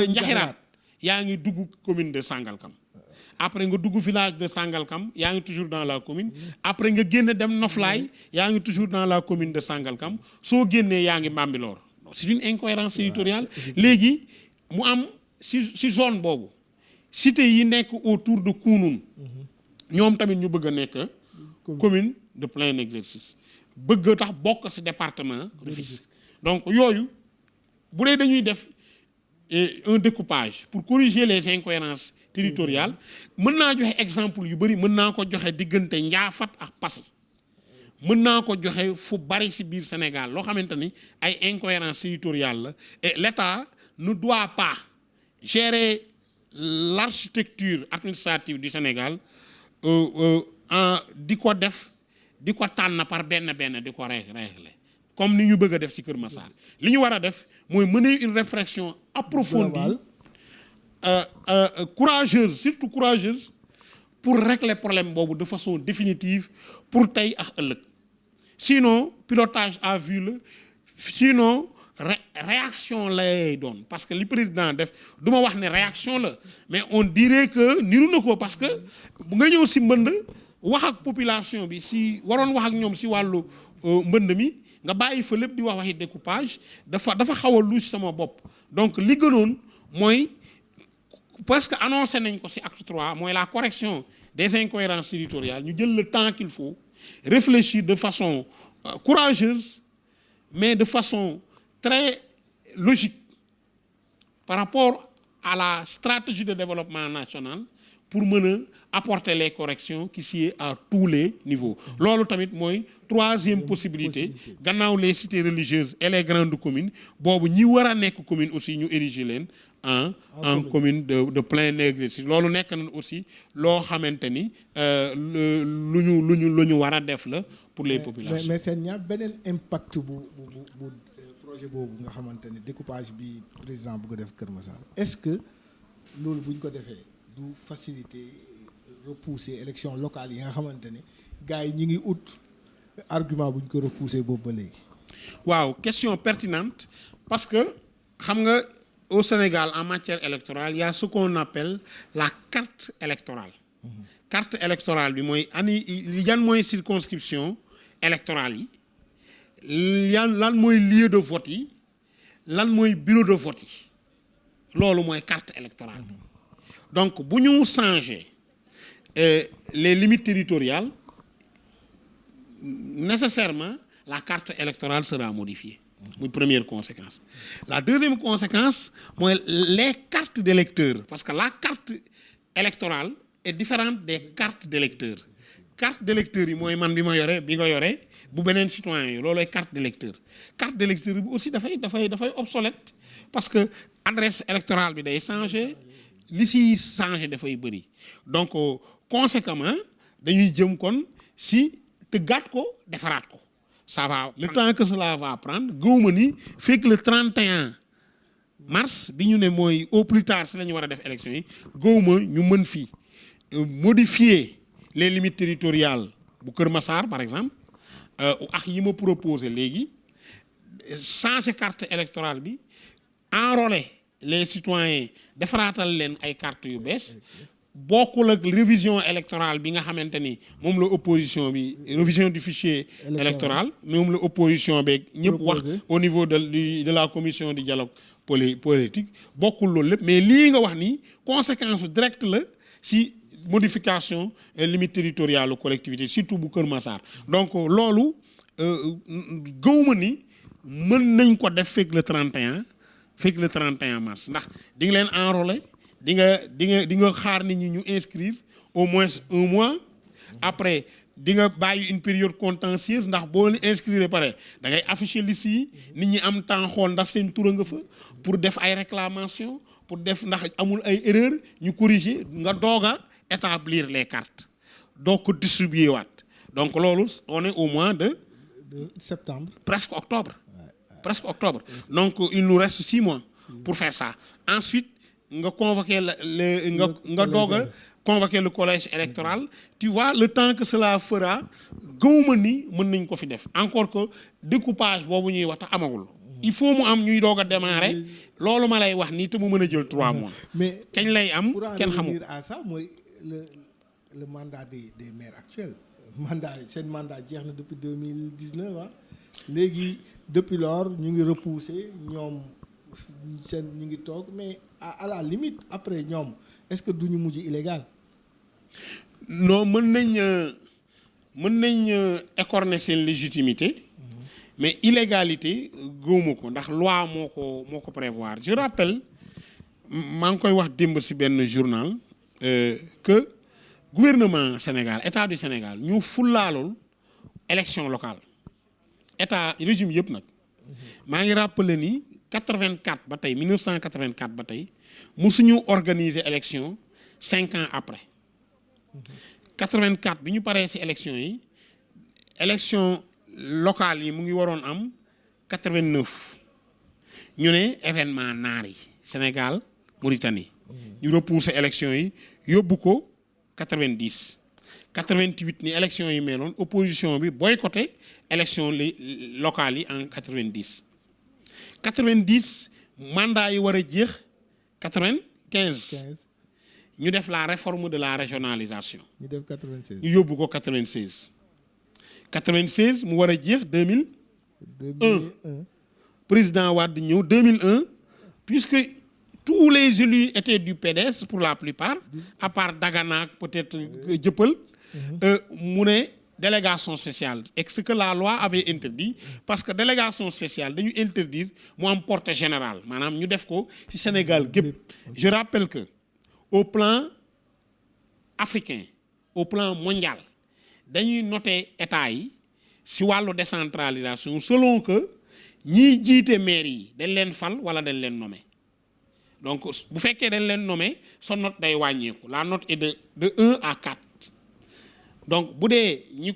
Njaxiraat yaa ngi dugg commune de Sangalkam après nga dugg village de Sangalkam yaa ngi toujours dans la commune après nga génn dem Noflaay yaa ngi toujours dans la commune de Sangalkam soo génnee yaa ngi Bambilor c'est une incohérence territoriale léegi mu am si zone boobu cité yi nekk autour de Kounoune ñoom tamit ñu bëgg a nekk commune de plein exercice bëgg tax bokk ci département Rufisque. Donc yooyu bu dee dañuy def un découpage pour corriger les incohérences territoriales mën naa joxe exemple yu bëri mën naa ko joxe diggante Ndiafat ak Passy mën naa ko joxe fu bari ci biir Sénégal loo xamante ni ay incohérences territoriales la et l'État ne doit pas gérer l'architecture administrative du Sénégal di ko def di ko tànn par benn di ko régler comme ni ñu bëgg a def ci Kër Massar li ñu war a def mooy mener une réflexion approfondie courageuse surtout courageuse pour régler problème boobu de façon définitive pour tey ak ëllëg sinon pilotage à vue la sinon réaction lay doon parce que li président def du ma wax ne réaction la mais on dirait que niru na ko parce que bu nga ñëw ci mbënd wax ak population bi ci waroon wax ak ñoom ci wàllu mbënd mi nga bàyyi fa lépp di wax waxi découpage dafa xaw a louche sama bopp donc li gënoon mooy parce que annoncé nañ ko ci acte 3 mooy la correction des incohérences territoriales ñu jël le temps qu'il faut réfléchir de façon courageuse mais de façon très logique par rapport à la stratégie de développement national pour mën a apporter les corrections qui s'y est à tous les niveaux loolu tamit mooy troisième possibilité gannaaw les cités religieuses et les grandes communes boobu ñi war a nekk commune aussi ñu ériger leen en commune de plein exercice loolu nekk na aussi loo xamante ni lu ñu war a def la pour les populations. mais seen ñaar beneen impact bu projet boobu nga xamante ne découpage bi président bëgg a def Kër Massar est-ce que loolu bu ñu ko defee du faciliter repousser élection locale yi nga xamante ne gars yi ñu ngi ut argument bu ñu ko repousser boobu ba léegi. waaw question pertinente parce que xam nga au Sénégal en matière électorale il y a ce qu'on appelle la carte électorale. Carte électorale bi mooy yan mooy circonscription électorale yi lan mooy lieu de vote yi lan mooy bureau de vote yi loolu mooy carte électorale bi donc bu ñu changer les limites territoriales nécessairement la carte électorale sera modifiée muy première conséquence. La deuxième conséquence mooy les cartes d'électeurs parce que la carte électorale est différente des cartes d'électeurs carte d'électeurs yi mooy man bi ma yore bi nga yore bu beneen citoyen yi loolooy carte d'électeur carte d'électeur bi aussi dafay obsolète parce que adresse électorale bi day changer li si changer dafay bëri donc conséquemment dañuy jëm kon si tëggaat ko defaraat ko ça va le temps que cela va prendre gëwuma ni fekk le 31 mars bi ñu ne mooy au plus tard si la ñu war a def élection yi gëwuma ñu mën fii modifier les limites territoriales bu Kër Massar par exemple ak yi ma proposé léegi changer carte électorale bi enrôler les citoyens defaraatal leen ay cartes yu bees bokkul ak révision électorale bi nga xamante ni moom la opposition bi révision du fichier électoral moom la opposition beeg ñëpp wax au niveau de la commission du dialogue politique bokkul loolu lépp mais lii nga wax ni conséquence directe la si modification limite territoriale collectivité surtout bu Kër Massar donc loolu gëwuma ni mën nañ ko def fekk le 31 mars ndax di nga leen enrôler di nga xaar nit ñi ñu inscrire au moins un mois après di nga bàyyi une période contentieuse ndax boo leen inscrire pare da ngay afficher liste yi nit ñi am temps xool ndax seen tur nga fa pour def ay réclamation pour def ndax amul ay erreur ñu corriger nga doog a établir les cartes donc ko distribuer waat donc loolu on est au mois de septembre presque octobre donc il nous reste 6 mois pour faire ça ensuite nga convoquer nga doog a convoquer le collège électoral tu vois le temps que cela fera gëwuma ni mën nañ ko fi def encore que découpage boobu ñuy wax tax amagul il faut mu am ñuy doog a démarrer loolu ma lay wax nii te mu mën a jël 3 mois mais kañ lay am kenn xamul à ça mooy le mandat des maires actuels seen mandat jeex na depuis 2019 léegi depuis lors ñu ngi repousser ñoom ñu ngi toog mais à la limite après ñoom est-ce que duñu mujj illégal. non mën nañ écorner seen légitimité mais illégalité gëwuma ko ndax loi moo ko prévoir. Je rappelle maa ngi koy wax démb ci benn journal que gouvernement Sénégal état du Sénégal ñu fullaalool élection locale état régime yëpp nag maa ngi rappeler ni 84 ba tey 1984 ba tey musuñu organiser élection 5 ans après 84 bi ñu paree ci élection yi élection locale yi mu ngi waroon am 89 ñu ne événement naar yi Sénégal Mauritanie ñu repousser élection yi yóbbu ko 90 88 ni élection yi meloon opposition bi boycotté élection locales yi en 90 mandat yi war a jeex 95 ñu def la réforme de la régionalisation ñu def 96 ñu yóbbu ko 96 mu war a jeex 2001 président Wade ñëw 2001 puisque tous les élus étaient du PDS pour la plupart à part Dagana peut-être Dieuppeul mu ne délégation spéciale et ce que la loi avait interdit parce que délégation spéciale dañu interdire mu am portée générale maanaam ñu def ko ci Sénégal gépp. Je rappelle que au plan africain au plan mondial dañuy noter état yi ci wàllu décentralisation selon que ñiy jiite maire yi dañ leen fal wala dañ leen nommer donc bu fekkee dañ leen nommer sa note day wàññeeku la note est de 1 à 4 donc bu dee ñi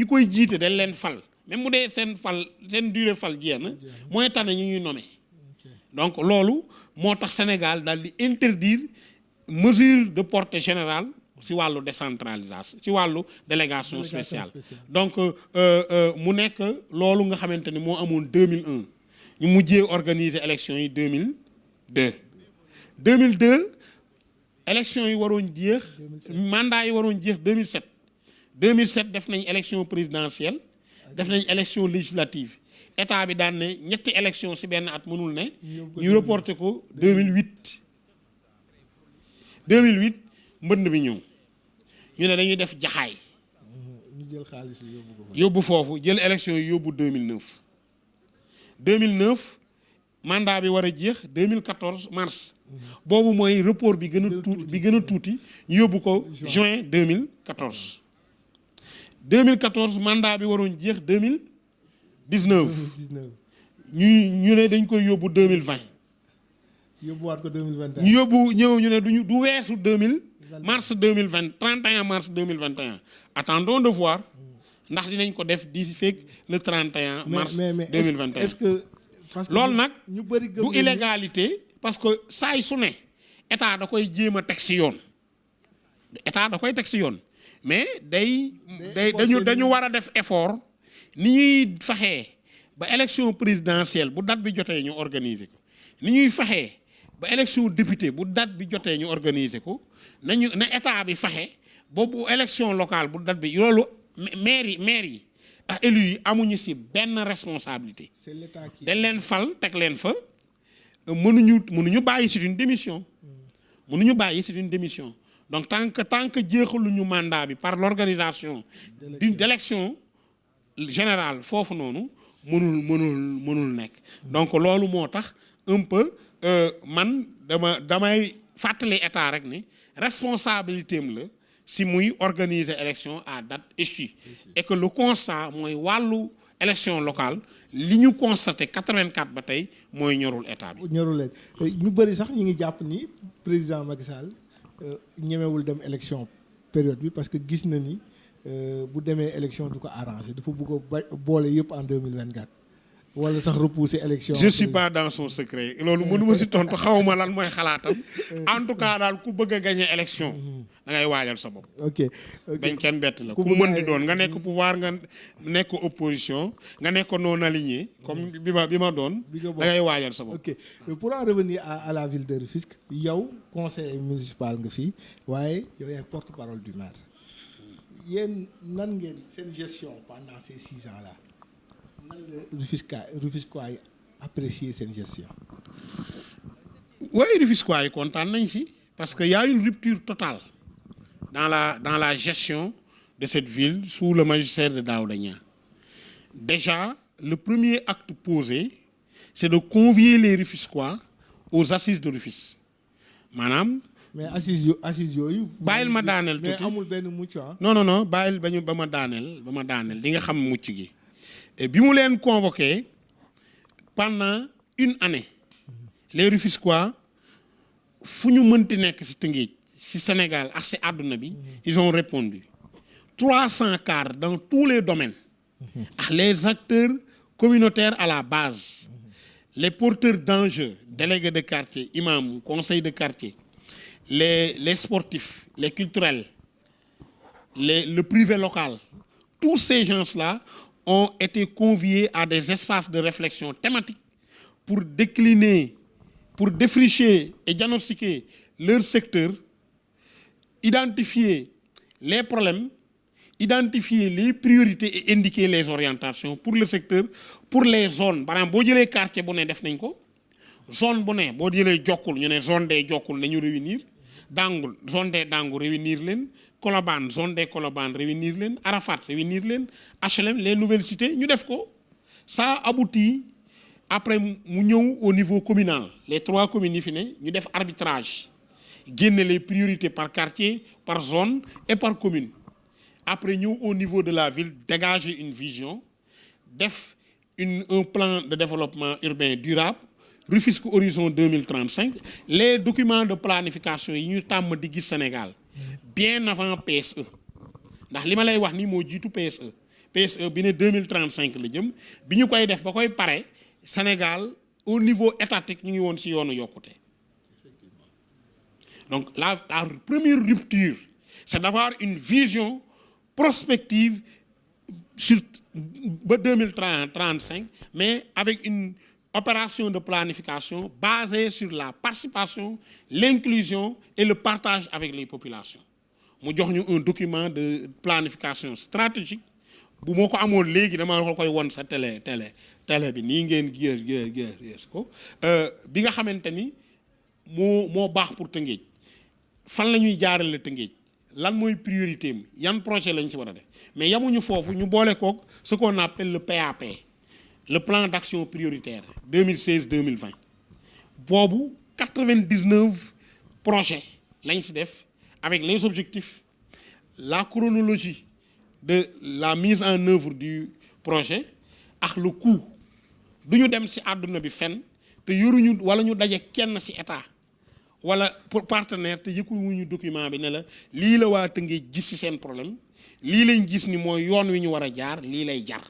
koy jiite dañ leen fal même bu dee seen durée fal jeex na mooy tane ñi ñuy nommer donc loolu moo tax Sénégal daal di interdire mesure de portée générale ci wàllu décentralisation ci wàllu délégation spéciale donc mu nekk loolu nga xamante ni moo amoon 2001 ñu mujjee organiser élection yi 2002 élection yi waroon jeex mandat yi waroon jeex 2007 def nañ élection présidentielle def nañ élection législative état bi daan ne ñetti élection ci benn at mënul ne ñu reporté ko 2008 mbënd bi ñëw ñu ne dañuy def jaxaay ñu jël xaalis yóbbu foofu jël élection yi yóbbu 2009 mandat bi war a jeex 2014 mars boobu mooy report bi gën a tuuti ñu yóbbu ko juin 2014 mandat bi waroon jeex 2019 ñu ne dañ koy yóbbu 2020 yóbbuwaat ko 2021 ñu ne du weesu mars 31 mars 2021 attendons de voir ndax dinañ ko def d'ici fekk le 31 mars 2021 est-ce que loolu nag ñu bëri du illégalité parce que saa su ne état da koy jéem a teg ci yoon mais dañu war a def effort ni ñuy faxee ba élection présidentielle bu date bi jotee ñu organiser ko ni ñuy faxee ba élection député bu date bi jotee ñu organiser ko na état bi faxe boobu élection locale bu date bi loolu maire yi ak élus yi amuñu ci benn responsabilité dañ leen fal teg leen fa mënuñu bàyyi c'est une démission donc tant que jeexaluñu mandat bi par l'organisation d'élection générale foofu noonu mënul nekk donc loolu moo tax un peu man damay fàttali état rek ni responsabilité am la si muy organiser élection à date échue et que le constat mooy wàllu élection locale li ñu constaté 84 ba tey mooy ñorul état bi. ñorul leen ñu bëri sax ñu ngi jàpp ni président Macky Sall ñemewul dem élection période bi parce que gis na ni bu demee élection du ko arrangé dafa bëgg a boole yëpp en 2024 wala sax repousser élection. je suis pas dans son secret loolu mënuma si tontu xawma lan mooy xalaatam en tout cas daal ku bëgg a gagner élection da ngay waajal sa bopp. ok bañ kenn bett la ku mën di doon nga nekk pouvoir nga nekk opposition nga nekk non aligné comme bi ma doon. da ngay waajal sa bopp. ok pour en revenir à la ville de Rufisque yow conseiller municipal nga fii waaye yow yaay porte-parole du maire yéen nan ngeen seen gestion pendant ces 6 ans là. Rufisquois apprécier seen gestion. oui Rufisquois yi kontaan nañ si parce qu'il y a une rupture totale dans la gestion de cette ville sous le magistère de Daouda Niang. Déjà, le premier acte posé, c'est de convier les Rufisquois aux assises de Rufisque. Madame, mais assises yooyu. bàyyil ma daaneel mais tuuti amul benn mucc ah. non bàyyil ba ma daaneel di nga xam mucc gi. Et bi mu leen convoqué pendant une année les Rufisquois fu ñu mënti nekk ci Tëngéej ci Sénégal ak ci àdduna bi ils ont répondu 300 cars dans tous les domaines ak les acteurs communautaires à la base les porteurs d'enjeux délégués de quartier imams conseil de quartier les sportifs les culturels le privé local tous ces gens-là ont été conviés à des espaces de réflexion thématiques pour décliner, pour défricher et diagnostiquer leur secteur, identifier les problèmes, identifier les priorités et indiquer les orientations pour le secteur, pour les zones. Par exemple, si vous avez quartier, vous avez zone, vous avez zone des Djokul, nous réunir, Dangoul, zone des Dangoul, réunir len, Koloban, zone des Koloban, réunir len, Arafat, réunir len, HLM, les nouvelles cités, nous devons. Ça aboutit. Après, nous au niveau communal, les 3 communes, nous devons arbitrage, gagner les priorités par quartier, par zone et par commune. Après, nous, au niveau de la ville, dégager une vision, un plan de développement urbain durable, Rufisque Horizon 2035, les documents de planification, nous sommes au Sénégal, bien avant PSE. Ndax li ma lay wax ni moo jiitu PSE. PSE bi ne 2035 la jëm bi ñu koy def ba koy pare Sénégal au niveau étatique ñu ngi woon ci yoonu yokkute. Donc la première rupture c'est d'avoir une vision prospective sur 2035 mais avec une opération de planification basée sur la participation, l'inclusion et le partage avec les populations. Mu jox ñu un document de planification stratégique bu moo ko amoon léegi dama koy won sa télé bi nii ngeen gées ko bi nga xamante ni moo baax pour Tëngéej fan la ñuy jaarale Tëngéej lan mooy priorité am yan projet lañ ci war a def mais yamuñu foofu ñu boole kook ce qu'on appelle le PAP le plan d'action prioritaire 2016-2020 boobu 99 projets lañ ci def avec les objectifs, la chronologie de la mise en œuvre du projet ak le coût du ñu dem ci àdduna bi fenn te yoruñu wala ñu daje kenn ci état wala pour partenaire te yëkkuwuñu document bi ne la lii la waa Tëngéej gis ci seen problème lii lañ gis ni mooy yoon wi ñu war a jaar lii lay jar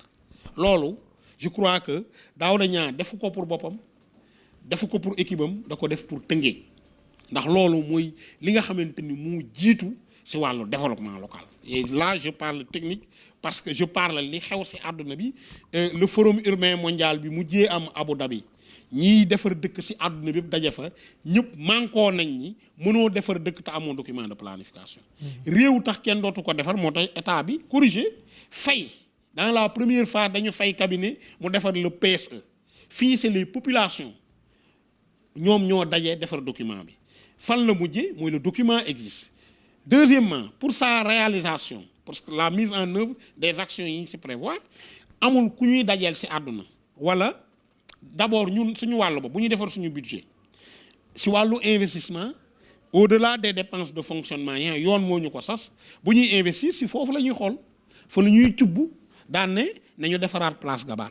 loolu je crois que Daouda Niang defu ko pour boppam defu ko pour équipe am da ko def pour Tëngéej ndax loolu mooy li nga xamante ni mu jiitu ci wàllu développement local et là je parle technique parce que je parle li xew ci àdduna bi le forum urbain mondial bi mujjee am Abu Dhabi ñiy defar dëkk ci àdduna bi daje fa ñëpp mànkoo nañ ñi mënoo defar dëkk te amoo document de planification réew tax kenn dootu ko defar moo tax état bi corrigé fay dans la première phase dañu fay cabinet mu defar le PSE fii c'est les populations ñoom ñoo dajee defar document bi fan la mujjee mooy le document existe. Deuxièmement, pour sa réalisation parce que la mise en œuvre des actions yi ñu ci prévoir amul ku ñuy dajeel ci àdduna wala d'abord ñun suñu wàllu ba bu ñuy defar suñu budget ci wàllu investissement au-delà des dépenses de fonctionnement yi yoon moo ñu ko sas bu ñuy investir ci foofu la ñuy xool fa la ñuy cubb daan ne nañu defaraat place Gabar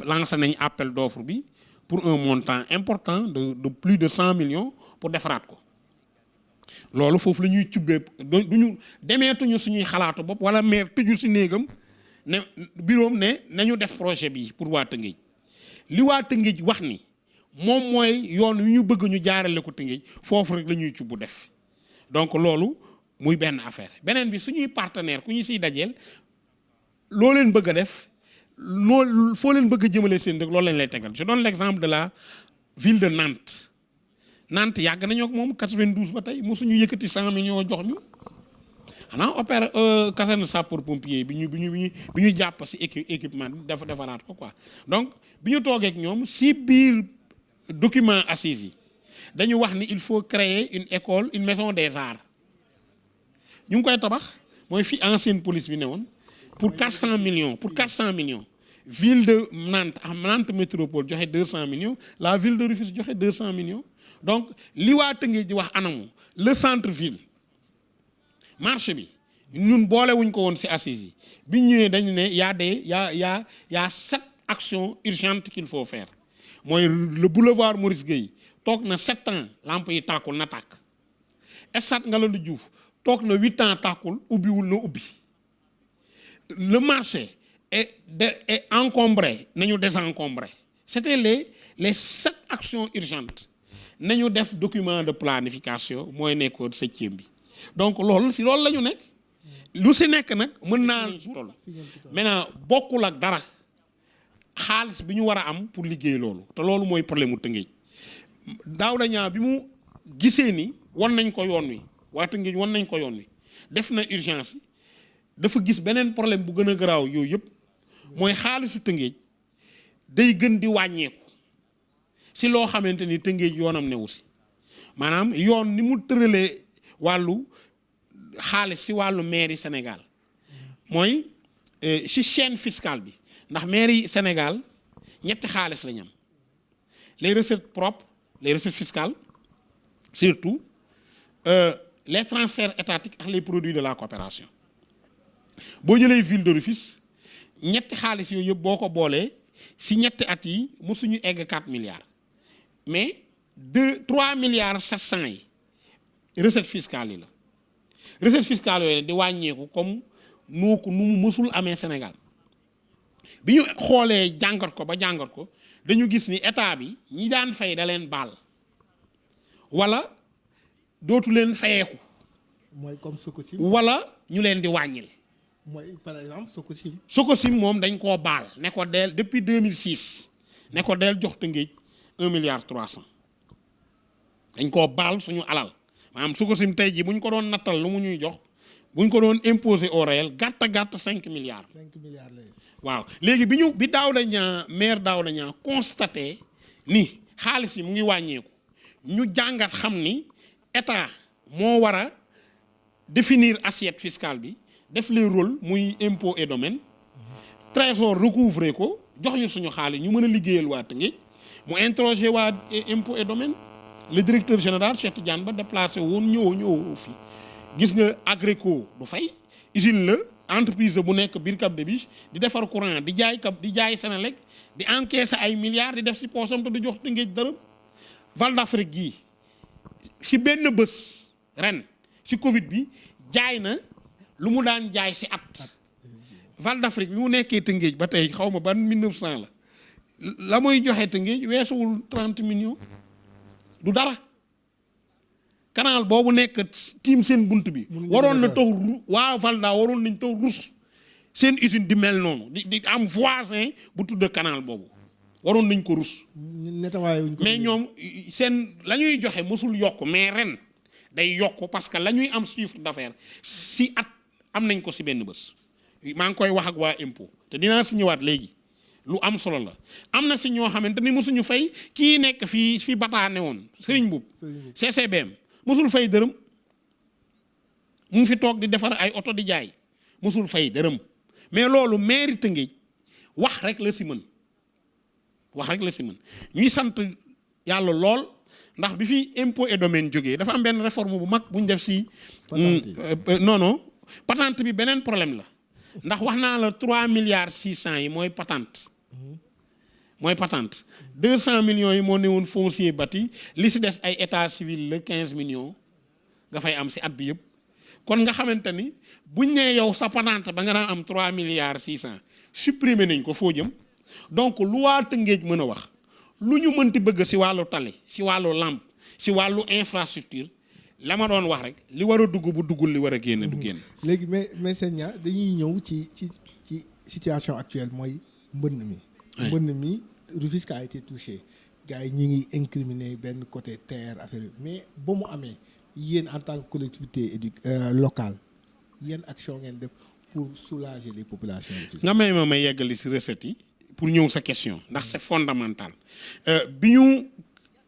lancé nañ appel d'offre bi pour un montant important de plus de 100 millions pour defaraat ko loolu foofu la ñuy cubbee duñu demeetuñu suñuy xalaatu bopp wala maire tëju ci néegam ne bureau ne nañu def projet bi pour waa Tëngéej li waa Tëngéej wax ni moom mooy yoon yu ñu bëgg ñu jaarale ko Tëngéej foofu rek la ñuy cubbu def donc loolu muy benn affaire beneen bi suñuy partenaire ku ñu siy dajeel loo leen bëgg a def loolu foo leen bëgg a jëmale seen dëkk loolu lañ lay tegal je donne l'exemple de la ville de Nantes Nantes yàgg nañoo ak moom 92 ba tey mosuñu yëkkati 100 millions jox ñu xanaa opère caserne sapeur pompier bi ñu jàpp ci équipement dafa defaraat ko quoi donc bi ñu toogee ak ñoom ci biir document assises yi dañu wax ni il faut créer une école une maison des arts ñu ngi koy tabax mooy fi ancienne police bi ne woon pour 400 millions ville de Nantes métropole joxe 200 millions la ville de Rufisque joxe 200 millions donc li waa Tëngéej di wax anamu le centre ville marché bi ñun boolewuñ ko woon ci assises yi bi ñu ñëwee dañu ne y a 7 actions urgentes qu'il faut faire mooy le boulevard Maurice Gueye toog na 7 ans lamp yi tàkkul na tàkk stade Ngalandou Diouf toog na 8 ans tàkkul ubbiwul na ubbi le marché est encombré nañu désencombré c'était les 7 actions urgentes nañu def document de planification mooy nekkoon 7e bi donc loolu si loolu la ñu nekk lu si nekk nag mën naa toll maintenant bokkul ak dara xaalis bi ñu war a am pour liggéey loolu te loolu mooy problème mu Tëngéej Daouda Niang bi mu gisee ni wan nañ ko yoon wi waa Tëngéej wan nañ ko yoon wi def na urgence dafa gis beneen problème bu gën a garaaw yooyu yëpp mooy xaalisu Tëngéej day gën di wàññeeku si loo xamante ni Tëngéej yoonam newu si maanaam yoon ni mu tëralee wàllu xaalis si wàllu mairie Sénégal mooy si chaîne fiscale bi ndax mairie Sénégal ñetti xaalis la ñu am les recettes propres les recettes fiscales surtout les transferts étatiques ak les produits de la coopération boo jëlee ville de Rufisque ñetti xaalis yooyu yëpp boo ko boolee si ñetti at yi mosuñu egg 4 milliards mais 3 milliards 700 yi recette fiscale yi la recette fiscale yooyu di wàññeeku comme nu mu mësul amee Sénégal bi ñu xoolee jàngat ko dañu gis ni état bi ñi daan fay da leen baal wala dootu leen fayeeku mooy comme Sococim wala ñu leen di wàññil mooy par exemple Sococim moom dañ koo baal ne ko deel depuis 2006 ne ko deel jox Tëngéej 1 milliard 300 dañ koo baal suñu alal maanaam Sococim tey jii bu ñu ko doon nattal lu mu ñuy jox bu ñu ko doon imposer au réel gàtt 5 milliards. 5 milliards lay. waaw léegi bi Daouda Niang maire Daouda Niang constaté ni xaalis yi mu ngi wàññeeku ñu jàngat xam ni état moo war a définir assiette fiscale bi def les rôles muy impôt et domaine trésor recouvrer ko jox ñu suñu xaalis ñu mën a liggéeyal waa Tëngéej mu interroger waa impôt et domaine le directeur général Cheikh Tidiane Ba déplacé woon ñëwoo fii gis nga Agreco du fay usine la entreprise bu nekk biir Cap des Biches di defar courant di jaay Senelec di encaisser ay milliards di def si poosam te du jox Tëngéej dërëm Val d'Afrique gii si benn bés ren si Covid bi jaay na lu mu daan jaay si at Val d'Afrique bi mu nekkee Tëngéej ba tey xaw ma ban 1900 la muy joxe Tëngéej weesuwul 30 millions du dara canal boobu nekk tiim seen bunt bi waroon na taw waa Valda waroon nañ taw rus seen usine di mel noonu di am voisin bu tudd canal boobu waroon nañ ko rus mais ñoom seen la ñuy joxe mosul yokk mais ren day yokk parce que la ñuy am chiffre d'affaires si at am nañ ko si benn bés maa ngi koy wax ak waa impôt te dinaa si ñëwaat léegi lu am solo la am na si ñoo xamante ni mosuñu fay kii nekk fii bataane woon Serigne Boub CCBM mosul fay dërëm mu ngi fi toog di defar ay oto di jaay mosul fay dërëm mais loolu mairie Tëngéej wax rek la si mën ñuy sant yàlla lool ndax bi fi impôt et domaine jógee dafa am benn réforme bu mag bu ñu def si non patente bi beneen problème la ndax wax naa la 3 milliards 600 yi mooy patente 200 millions yi moo ne woon foncier bâti li si des ay état civil la 15 millions nga fay am si at bi yëpp kon nga xamante ni buñ nee yow sa patente ba nga daan am 3 milliards 600 supprimer nañ ko foo jëm donc lu waa Tëngéej mën a wax lu ñu mënti bëgg si wàllu tali si wàllu lampe si wàllu infrastructure la ma doon wax rek li war a dugg bu duggul li war a génn du génn. léegi mais Senia dañuy ñëw ci situation actuelle mooy mbënn mi. mbënn mi Rufisque a été touché gars yi ñu ngi incriminer benn côté terre affaire mais ba mu amee yéen en tant que collectivité locale yéen action ngeen def pour soulager les populations. nga may yeggali si recettes yi pour ñëw sa question ndax c'est fondamental bi ñu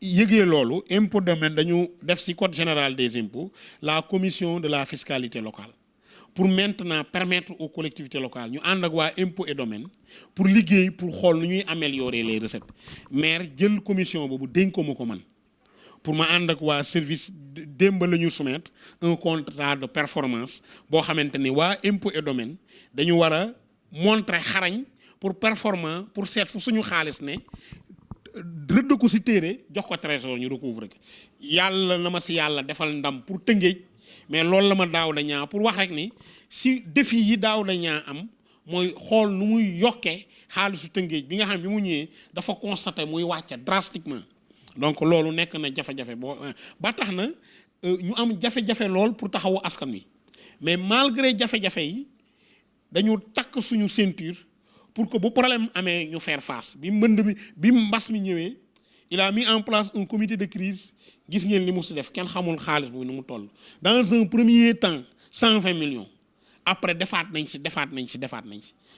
yëgee loolu impôt domaine dañu def ci code général des impôts la commission de la fiscalité locale pour maintenant permettre aux collectivités locales ñu ànd ak waa impôt et domaine pour liggéey pour xool nu ñuy améliorer les recettes maire jël commission boobu dénk ko ma ko man pour ma ànd ak waa service démb la ñu soumettre un contrat de performance boo xamante ni waa impôt et domaine dañu war a montrer xarañ pour performant pour seet fu suñu xaalis ne rëdd ko ci téere jox ko trésor ñu recouvrer ko yàlla na ma ci yàlla defal ndam pour Tëngéej mais loolu la ma daaw da ñaa pour wax rek ni ci défi yi daaw da ñaa am mooy xool nu muy yokkee xaalisu Tëngéej bi nga xam bi mu ñëwee dafa constaté muy wàcce drastiquement donc loolu nekk na jafe-jafe boo ba tax na ñu am jafe-jafe lool pour taxawu askan wi mais malgré jafe-jafe yi dañu takk suñu ceinture pour que bu problème amee ñu faire face bi mbënd bi mbas mi ñëwee il a mis en place un comité de crise gis ngeen li mu si def kenn xamul xaalis bu nu mu toll dans un premier temps 120 millions après defaat nañ si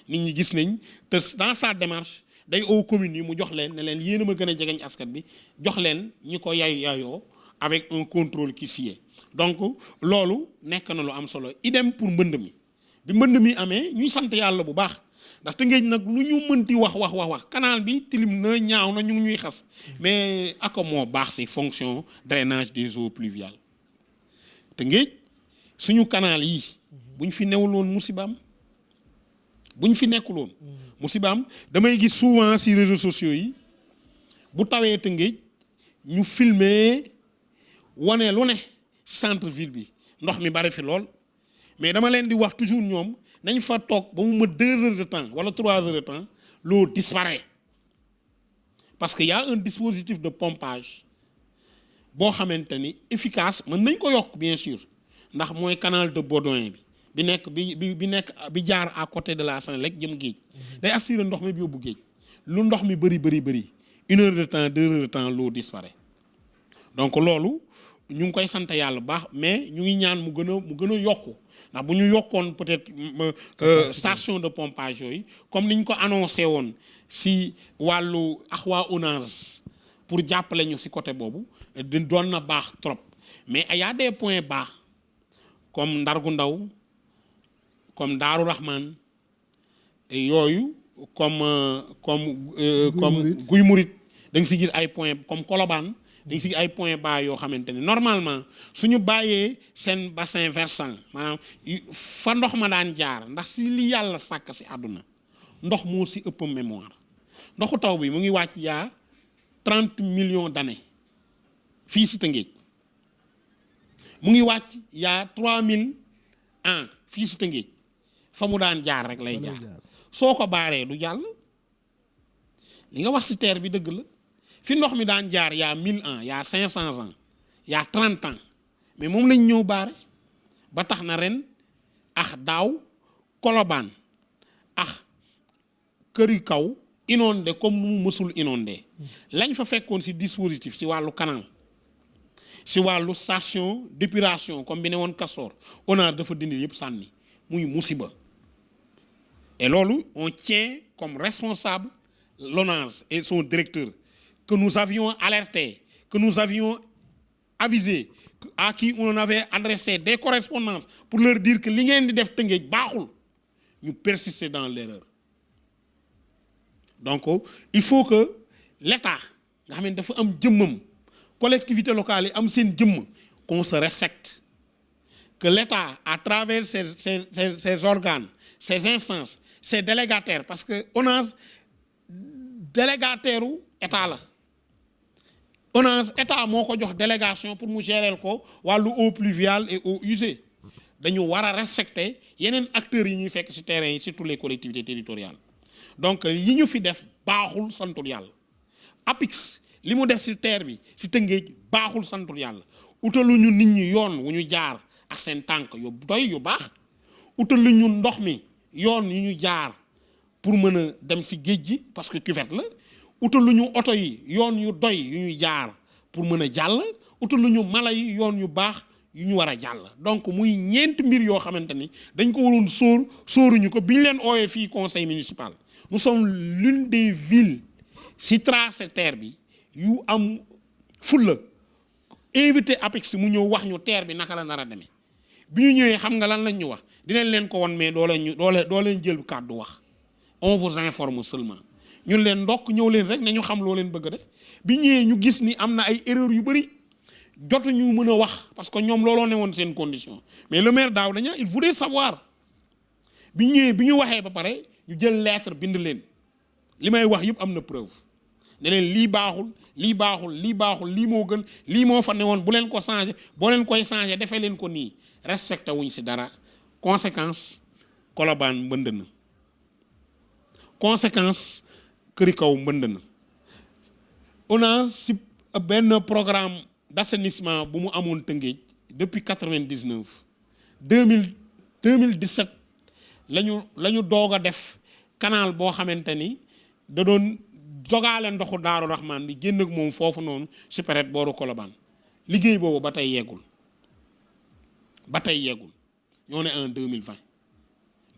nit ñi gis nañ te dans sa démarche day aux communes yi mu jox leen ne leen yéen a ma gën a jegeñ askan bi jox leen ñi ko yaayoo avec un contrôle qui s'y est donc loolu nekk na lu am solo idem pour mbënd mi bi mbënd mi amee ñuy sant yàlla bu baax ndax Tëngéej nag lu ñu mënti wax canal bi tilim na ñaaw na ñu ngi ñuy xas mais ako moo baax ci fonction drainage des eaux pluviales Tëngéej suñu canal yi buñ fi newuloon musibaam buñ fi nekkuloon musibaam damay gis souvent ci réseaux sociaux yi bu tawee Tëngéej ñu filmer wane lu ne ci centre ville bi ndox mi bari fi lool mais dama leen di wax toujours ñoom nañ fa toog ba mu ma 2 heures de temps wala 3 heures de temps l'eau disparaît parce que y a un dispositif de pompage boo xamante ni efficace mën nañ ko yokk bien sûr ndax mooy canal de Baudouin bi nekk bi jaar à côté de la Senelec jëm géej day aspirer ndox mi bi yóbbu géej lu ndox mi bëri 1 heure de temps 2 heures de temps l'eau disparaît donc loolu ñu ngi koy sant yàlla bu baax mais ñu ngi ñaan mu gën a yokku ndax bu ñu yokkoon peut-être station de pompage yooyu comme niñ ko annoncé woon si wàllu ak waa ONAS pour jàppale ñu si côté boobu doon na baax trop mais y a des points bas comme Ndargu Ndaw comme Daaru Rahman yooyu comme Guy Murit da nga si gis ay points comme Colobane dañ si ay points bas yoo xamante ni normalement suñu bàyyee seen bassin versant maanaam fa ndox ma daan jaar ndax si li yàlla sàkk si àdduna ndox moo si ëpp mémoire ndoxu taw bi mu ngi wàcc yaa 30 millions d'années fii si Tëngéej mu ngi wàcc yaa 3000 ans fii si Tëngéej fa mu daan jaar rek lay jaar soo ko baaree du jàll li nga wax si terre bi dëgg la fi ndox mi daan jaar y a 1000 ans y a 500 ans y a 30 ans mais moom lañ ñëw baare ba tax na ren ak daaw Colobane ak këri kaw inondé comme nu mu mësul inondé lañ fa fekkoon ci dispositif ci wàllu canal ci wàllu station d'épuration comme bi ne woon Castor ONAS dafa dindi yëpp sànni muy musiba et loolu on tient comme responsable l'ONAS et son directeur que nous avions alerté, que nous avions avisé, à qui on avait adressé des correspondances pour leur dire que li ngeen di def Tëngéej baaxul ñu persister dans l'erreur. Donc il faut que l'État nga xam ne dafa am jëmmam collectivité locale yi am seen jëmm qu'on se respecte, que l'État à travers ses organes, ses instances, ses délégataires parce que ONAS délégataire u État la ONAS État moo ko jox délégation pour mu gérer ko wàllu eau pluviale et eau usée dañu war a respecter yeneen acteurs yi ñuy fekk ci terrain yi surtout les collectivités territoriales donc yi ñu fi def baaxul santul yàlla APIX li mu def ci terre bi ci Tëngéej baaxul santul yàlla utaluñu nit ñi yoon wu ñu jaar ak seen tànk yu doy yu baax utaluñu ndox mi yoon yu ñu jaar pour mën a dem ci géej gi parce que cuvette la utaluñu oto yi yoon yu doy yu ñuy jaar pour mën a jàll utaluñu mala yi yoon yu baax yu ñu war a jàll donc muy ñeenti mbir yoo xamante ni dañ ko waroon sóoruñu ko bi ñu leen ooyee fii conseil municipal nous sommes l'une des villes ci tracé terre bi yu am fulla invité APEX mu ñëw wax ñu TER bi naka la nar a demee bi ñu ñëwee xam nga lan lañ ñu wax dinañ leen ko won mais doo leen jël kàddu wax on vous informe seulement ñun leen ndokk ñëw leen rek ne ñu xam loo leen bëgg de bi ñëwee ñu gis ni am na ay erreur yu bëri jotuñu mën a wax parce que ñoom looloo ne woon seen condition mais le maire Daouda Niang il voulait savoir bi ñëwee bi ñu waxee ba pare ñu jël lettre bind leen li may wax yëpp am na preuve ne leen lii baaxul lii baaxul lii baaxul lii moo gën lii moo fa ne woon bu leen ko changé boo leen koy changé defee leen ko nii respecté wuñ si dara conséquence Colobane mbënd na conséquence Kër Kaw mbënd na ONAS si benn programme d'assainissement bu mu amoon Tëngéej depuis 99 2017 lañu doog a def canal boo xamante ni da doon jogaale ndoxu Daaru Rahman bi génn ak moom foofu noonu si période booru Colobane liggéey boobu ba tey yeggul ñoo ne en 2020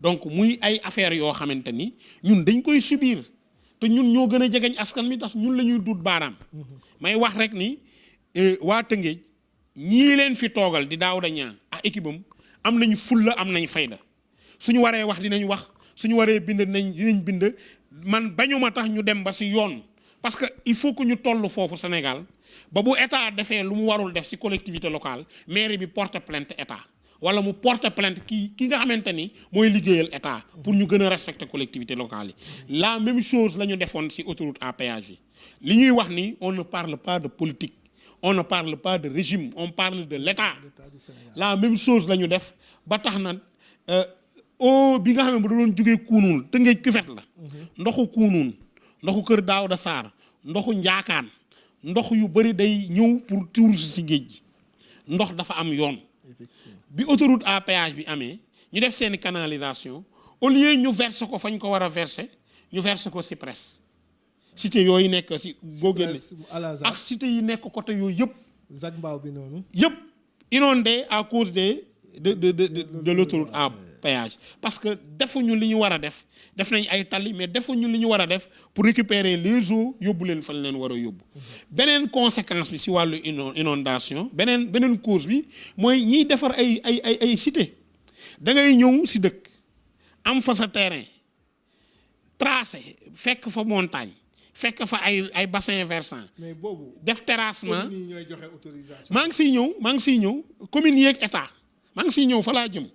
donc muy ay affaires yoo xamante ni ñun dañ koy subir te ñun ñoo gën a jegeñ askan mi tax ñun la ñuy duut baaraam may wax rek ni waa Tëngéej ñii leen fi toogal di Daouda Niang ak équipe am nañu fulla am nañ fayda suñu waree wax dinañ wax suñu waree bind dinañ bind man bañuma tax ñu dem ba si yoon parce que il faut que ñu toll foofu Sénégal ba bu état defee lu mu warul def si collectivité locale mairie bi porte plainte état wala mu porte plainte ki nga xamante ni mooy liggéeyal état pour ñu gën a respecter collectivité locale yi la même chose la ñu defoon si autoroute à péage yi li ñuy wax ni on ne parle pas de politique on ne parle pas de régime on parle de l'état la même chose la ñu def ba tax na bi nga xam ne bu doon jógee Kounoune Tëngéej Cuvette la ndoxu Kounoune ndoxu Kër Daouda Sarr ndoxu Njaakaan ndox yu bëri day ñëw pour tuur si géej gi ndox dafa am yoon bi autoroute à péage bi amee ñu def seeni canalisation au lieu ñu verser ko fañ ko war a verser ñu verser ko si presse cité yooyu nekk si boo génne ak cité yi nekk côté yooyu yëpp Zac Mbao bi noonu yëpp inondé à cause de l'autoroute à péage parce que defuñu li ñu war a def nañ ay tali mais defuñu li ñu war a def pour récupérer les eaux yóbbu leen fan leen war a yóbbu beneen conséquence bi si wàllu inondation beneen cause bi mooy ñiy defar ay cité da ngay ñëw si dëkk am fa sa terrain tracé fekk fa montagne fekk fa ay bassin versant mais boobu def terrassement ñooy joxe autorisation maa ngi siy ñëw commune yeeg état maa ngi siy ñëw fa laa jëm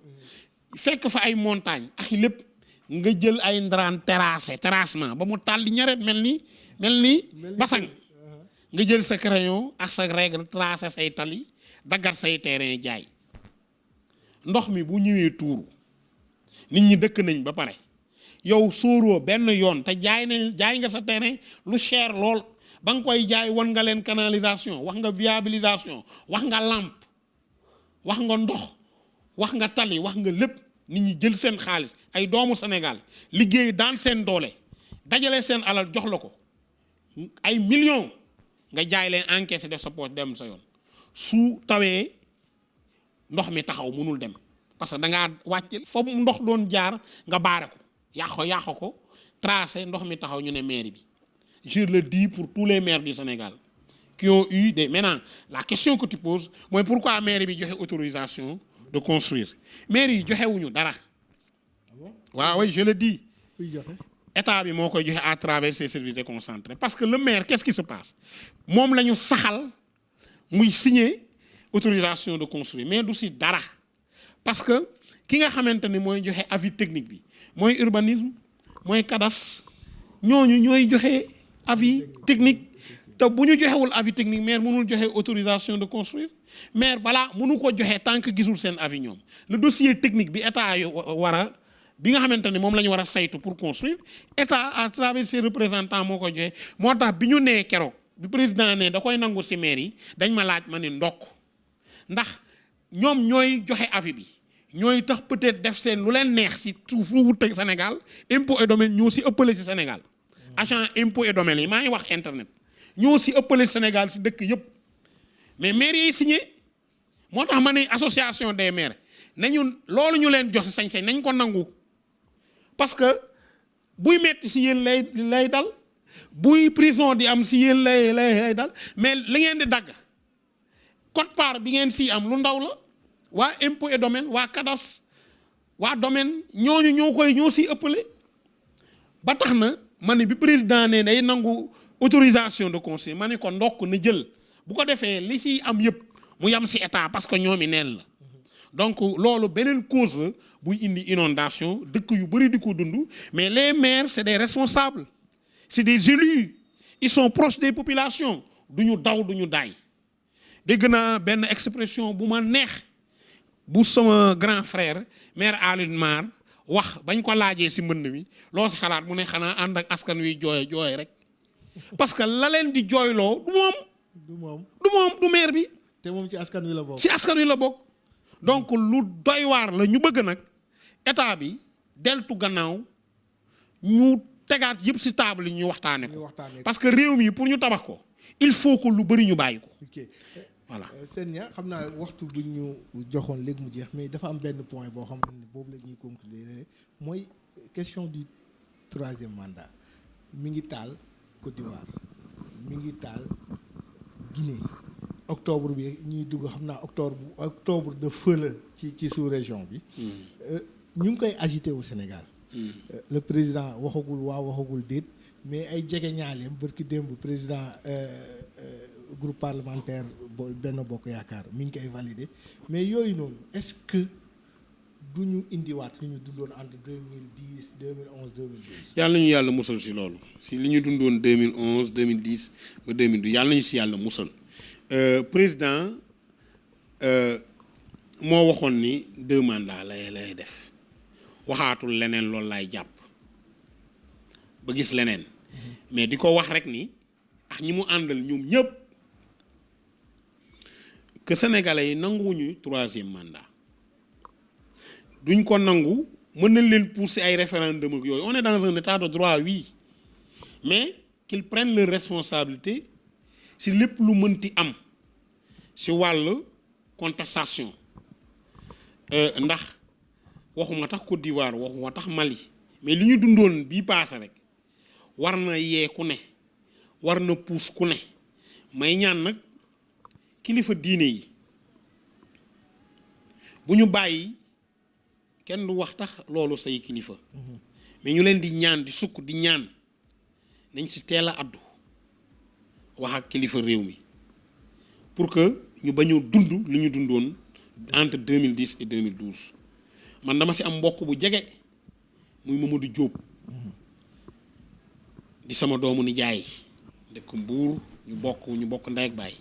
fekk fa ay montagne ak lépp nga jël ay ndaraan terrassement ba mu tàlli ñaret mel ni basang nga jël sa crayon ak sa règle tracé say tali daggat say terrain jaay ndox mi bu ñëwee tuuru nit ñi dëkk nañ ba pare yow sóoroo benn yoon te jaay nga sa terrain lu cher lool ba nga koy jaay wan nga leen canalisation wax nga viabilisation wax nga lampe wax nga ndox wax nga tali wax nga lépp nit ñi jël seen xaalis ay doomu Sénégal liggéey daan seen doole dajale seen alal jox la ko ay millions nga jaay leen encaissé def sa poche dem sa yoon su tawee ndox mi taxaw mënul dem parce que da ngaa wàcc foofu ndox doon jaar nga baare ko yàq ko tracé ndox mi taxaw ñu ne mairie bi je le dis pour tous les maires du Sénégal qui ont eu des maintenant la question que tu poses mooy pourquoi mairie bi joxe autorisation de construire mairie yi joxewuñu dara waaw oui je le dis état bi moo koy joxe à travers ses services déconcentrés parce que le maire qu'est-ce qui se passe moom la ñu saxal muy signer autorisation de construire mais du si dara parce que ki nga xamante ni mooy joxe avis technique bi mooy urbanisme mooy cadastre ñooñu ñooy joxe avis technique te bu ñu joxewul avis technique maire mënul joxe autorisation de construire maire balaa mënu ko joxe tant que gisul seen avis ñoom le dossier technique bi état bi nga xamante ne moom la ñu war a saytu pour construire état à travers ses représentants moo ko joxe moo tax bi ñu nee keroog bi président ne da koy nangu si maire yi dañ ma laaj ma ni ndokk ndax ñoom ñooy joxe avis bi ñooy tax peut-être def seen lu leen neex si suufu Sénégal impôt et domaine ñoo si ëppale si Sénégal agent impôt et domaine yi maa ngi wax internet ñoo si ëppale Sénégal si dëkk yëpp mais maire yi signé moo tax ma ne association des maires nañu loolu ñu leen jox si sañ-sañ nañ ko nangu parce que buy metti si yéen lay dal buy prison di am si yéen lay dal mais li ngeen di dagg quote-part bi ngeen si am lu ndaw la waa impôt et domaine waa cadastre waa domaine ñoo si ëppale ba tax na ma ne bi président ne day nangu autorisation de construire ma ne ko ndokk na jël bu ko defee li si am yëpp mu yam si état parce que ñoomi neen la donc loolu beneen cause buy indi inondation dëkk yu bëri di ko dund mais les maires c'est des responsables c'est des élus ils sont proches des populations duñu daw duñu daay dégg naa benn expression bu ma neex bu sama grand frère maire Alioune Mar wax bañ ko laajee si mbënd mi loo si xalaat mu ne xanaa ànd ak askan wi jooy rek parce que la leen di jooyloo du maire bi te moom ci askan wi la bokk. ci askan wi la bokk donc lu doy waar la ñu bëgg nag état bi deltu gannaaw ñu tegaat yëpp ci table yi ñu waxtaane ko parce que réew mi pour ñu tabax ko il faut que lu bëri ñu bàyyi ko. ok voilà seen ña xam naa waxtu bu ñu joxoon léegi mu jeex mais dafa am benn point boo xam ne boobu la ñuy conclure mooy question du 3e mandat mi ngi taal Côte d'Ivoire mi ngi taal Guinée. octobre bi ñuy dugg xam naa octobre de feu la ci sous-région bi. ñu ngi koy agité au Sénégal. Le président waxagul waaw waxagul déet mais ay jege ñaaleem barki démb président groupe parlementaire Benno Bokk Yaakaar mi ngi koy validé mais yooyu noonu est-ce que du ñu indiwaat li ñu dundoon entre 2010 2011 2012. yàlla nañu yàlla musal si loolu si li ñu dundoon 2011 2010 ba 2012 yàlla nañu si yàlla musal. Président moo waxoon ni 2 mandats lay def waxaatul leneen loolu lay jàpp ba gis leneen mais di ko wax rek ni ak ñi mu àndal ñoom ñëpp que sénégalais yi nanguwuñu 3e mandat duñ ko nangu mën nañ leen pousser ay référendum ak yooyu on est dans un état de droit oui mais qu'ils prennent leurs responsabilités si lépp lu mënti am si wàll contestation ndax waxuma tax Côte d'Ivoire waxuma tax Mali mais li ñu dundoon bii paase rek war na yee ku ne war na puus ku ne may ñaan nag kilifa diine yi bu ñu bàyyi kenn du wax tax loolu say kilifa mais ñu leen di ñaan di sukk di ñaan nañ si teel a addu wax ak kilifa réew mi pour que ñu bañoo dund li ñu dundoon entre 2010 et 2012 man dama si am mbokk bu jege muy Mamadou Diop di sama doomu nijaay dëkk Mbuur ñu bokk ndey ak baay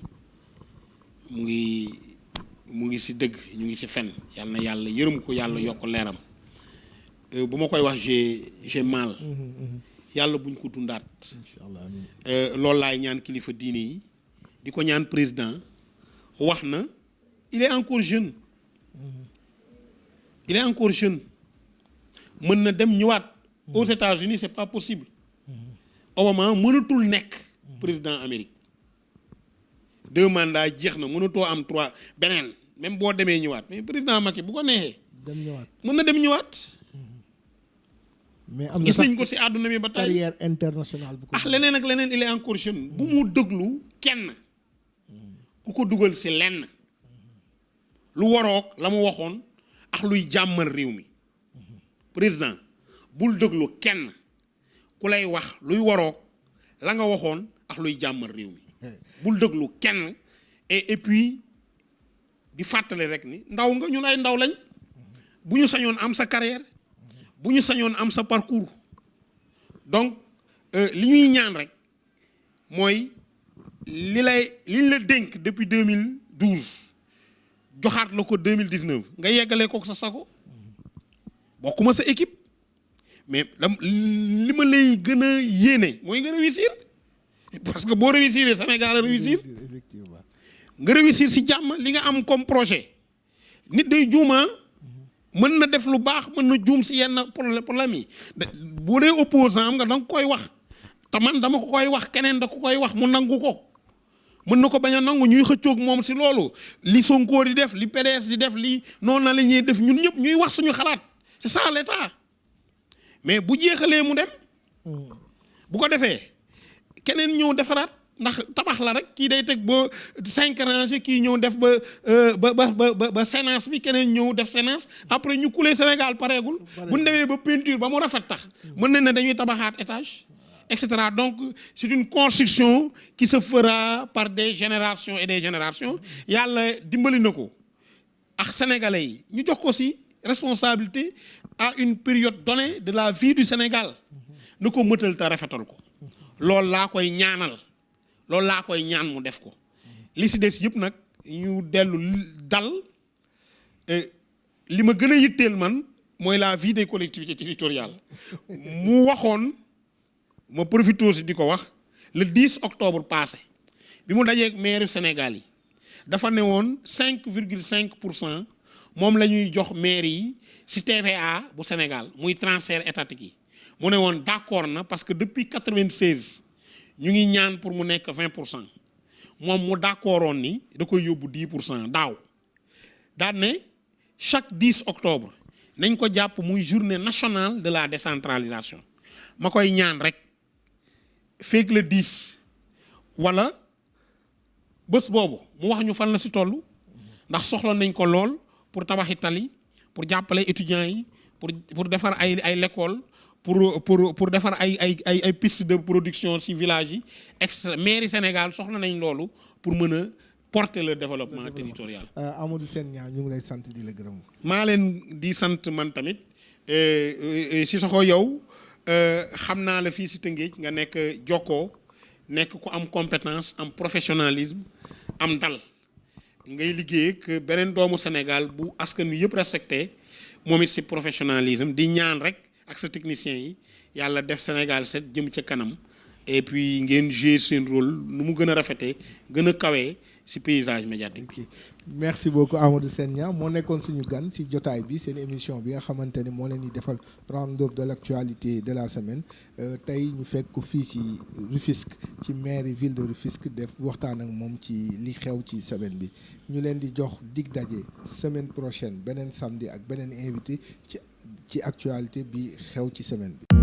mu ngi si dëgg ñu ngi si fen yàlla na yàlla yërëm ko yàlla yokk leeram bu ma koy wax j'ai mal yàlla buñ ko dundaat loolu laay ñaan kilifa diine yi di ko ñaan président wax na il est encore jeune mën na dem ñëwaat aux États-Unis c'est pas possible Obama mënatul nekk président Amérique 2 mandats jeex na mënatoo am 3 beneen même boo demee ñëwaat mais président Macky bu ko neexee mën na dem ñëwaat mais am na gis nañ ko ci àdduna bi ba tey carrière internationale bu ko leneen ak leneen il est encore jeune bu mu déglu kenn ku ko dugal ci lenn lu waroog la mu waxoon ak luy jàmmal réew mi président bul déglu kenn ku lay wax luy waroog la nga waxoon ak luy jàmmal réew mi bul déglu kenn et puis di fàttali rek ni ndaw nga ñun ay ndaw lañ bu ñu sañoon am sa carrière bu ñu sañoon am sa parcours donc li ñuy ñaan rek mooy liñ la dénk depuis 2012 joxaat la ko 2019 nga yeggalee ko sa sago bokkuma sa équipe mais li ma lay gën a yéene mooy nga réussir parce que boo réussir Sénégal a réussir nga réussir si jàmm li nga am comme projet nit day juuma mën na def lu baax mën na juum si yenn problème yi boo dee opposant am nga danga koy wax te man dama ko koy wax keneen da ko koy wax mu nangu ko mën na ko bañ a nangu ñuy xëccoog moom si loolu li Sonko di def li PDS di def li noonu la ñuy def ñun ñëpp ñuy wax suñu xalaat c'est ça l'état mais bu jeexalee mu dem bu ko defee keneen ñëw defaraat ndax tabax la rek kii day teg ba 5 rangées kii ñëw def ba séance bi keneen ñëw def séance après ñu couler Sénégal pareegul bu ñu demee ba peinture ba mu rafet tax mën nañ ne dañuy tabaxaat étage etc. Donc c'est une construction qui se fera par des générations et des générations yàlla dimbali na ko ak sénégalais yi ñu jox ko si responsabilité à une période donnée de la vie du Sénégal na ko mëtal te rafetal ko loolu laa koy ñaanal loolu laa koy ñaan mu def ko li si des yëpp nag ñu dellu dal li ma gën a yitteel man mooy la vie des collectivités territoriales mu waxoon ma profité si di ko wax le 10 octobre passé bi mu dajeeg maire Sénégal yi dafa ne woon 5,5% moom la ñuy jox maire yi si TVA bu Sénégal muy transfert étatique yi mu ne woon d'accord na parce que depuis 96 ñu ngi ñaan pour mu nekk 20% moom mu d'accordoon ni da koy yóbbu 10% daaw daan ne chaque 10 octobre nañ ko jàpp muy journée nationale de la décentralisation ma koy ñaan rek feeg le 10 wala bés boobu mu wax ñu fan la si toll ndax soxla nañ ko lool pour tabaxi tali pour jàppale étudiants yi pour defar ay l'école pour defar ay piste de production ci village yi mairie Sénégal soxla nañ loolu pour mën a porter le développement territorial. Amadou Sène Niang ñu ngi lay sant di la gërëm. maa leen di sant man tamit Cissokho yow xam naa la fii si Tëngéej nga nekk jokkoo nekk ku am compétence am professionnalisme am dal ngay liggéey ak beneen doomu Sénégal bu askan wi yëpp respecté moom it si professionnalisme di ñaan rek ak sa technicien yi yàlla def Sénégal set jëm ca kanam et puis ngeen jouer seen rôle nu mu gën a rafetee gën a kawee si paysage médiatique bi. merci beaucoup Amadou Sène Niang moo nekkoon suñu gan si jotaay bi seen émission bi nga xamante ne moo leen di defal round-up de l'actualité de la semaine tey ñu fekk ko fii ci Rufisque ci mairie ville de Rufisque def waxtaan ak moom ci li xew ci semaine bi ñu leen di jox dig daje semaine prochaine beneen samedi ak beneen invité ci actualité bi xew ci semaine bi.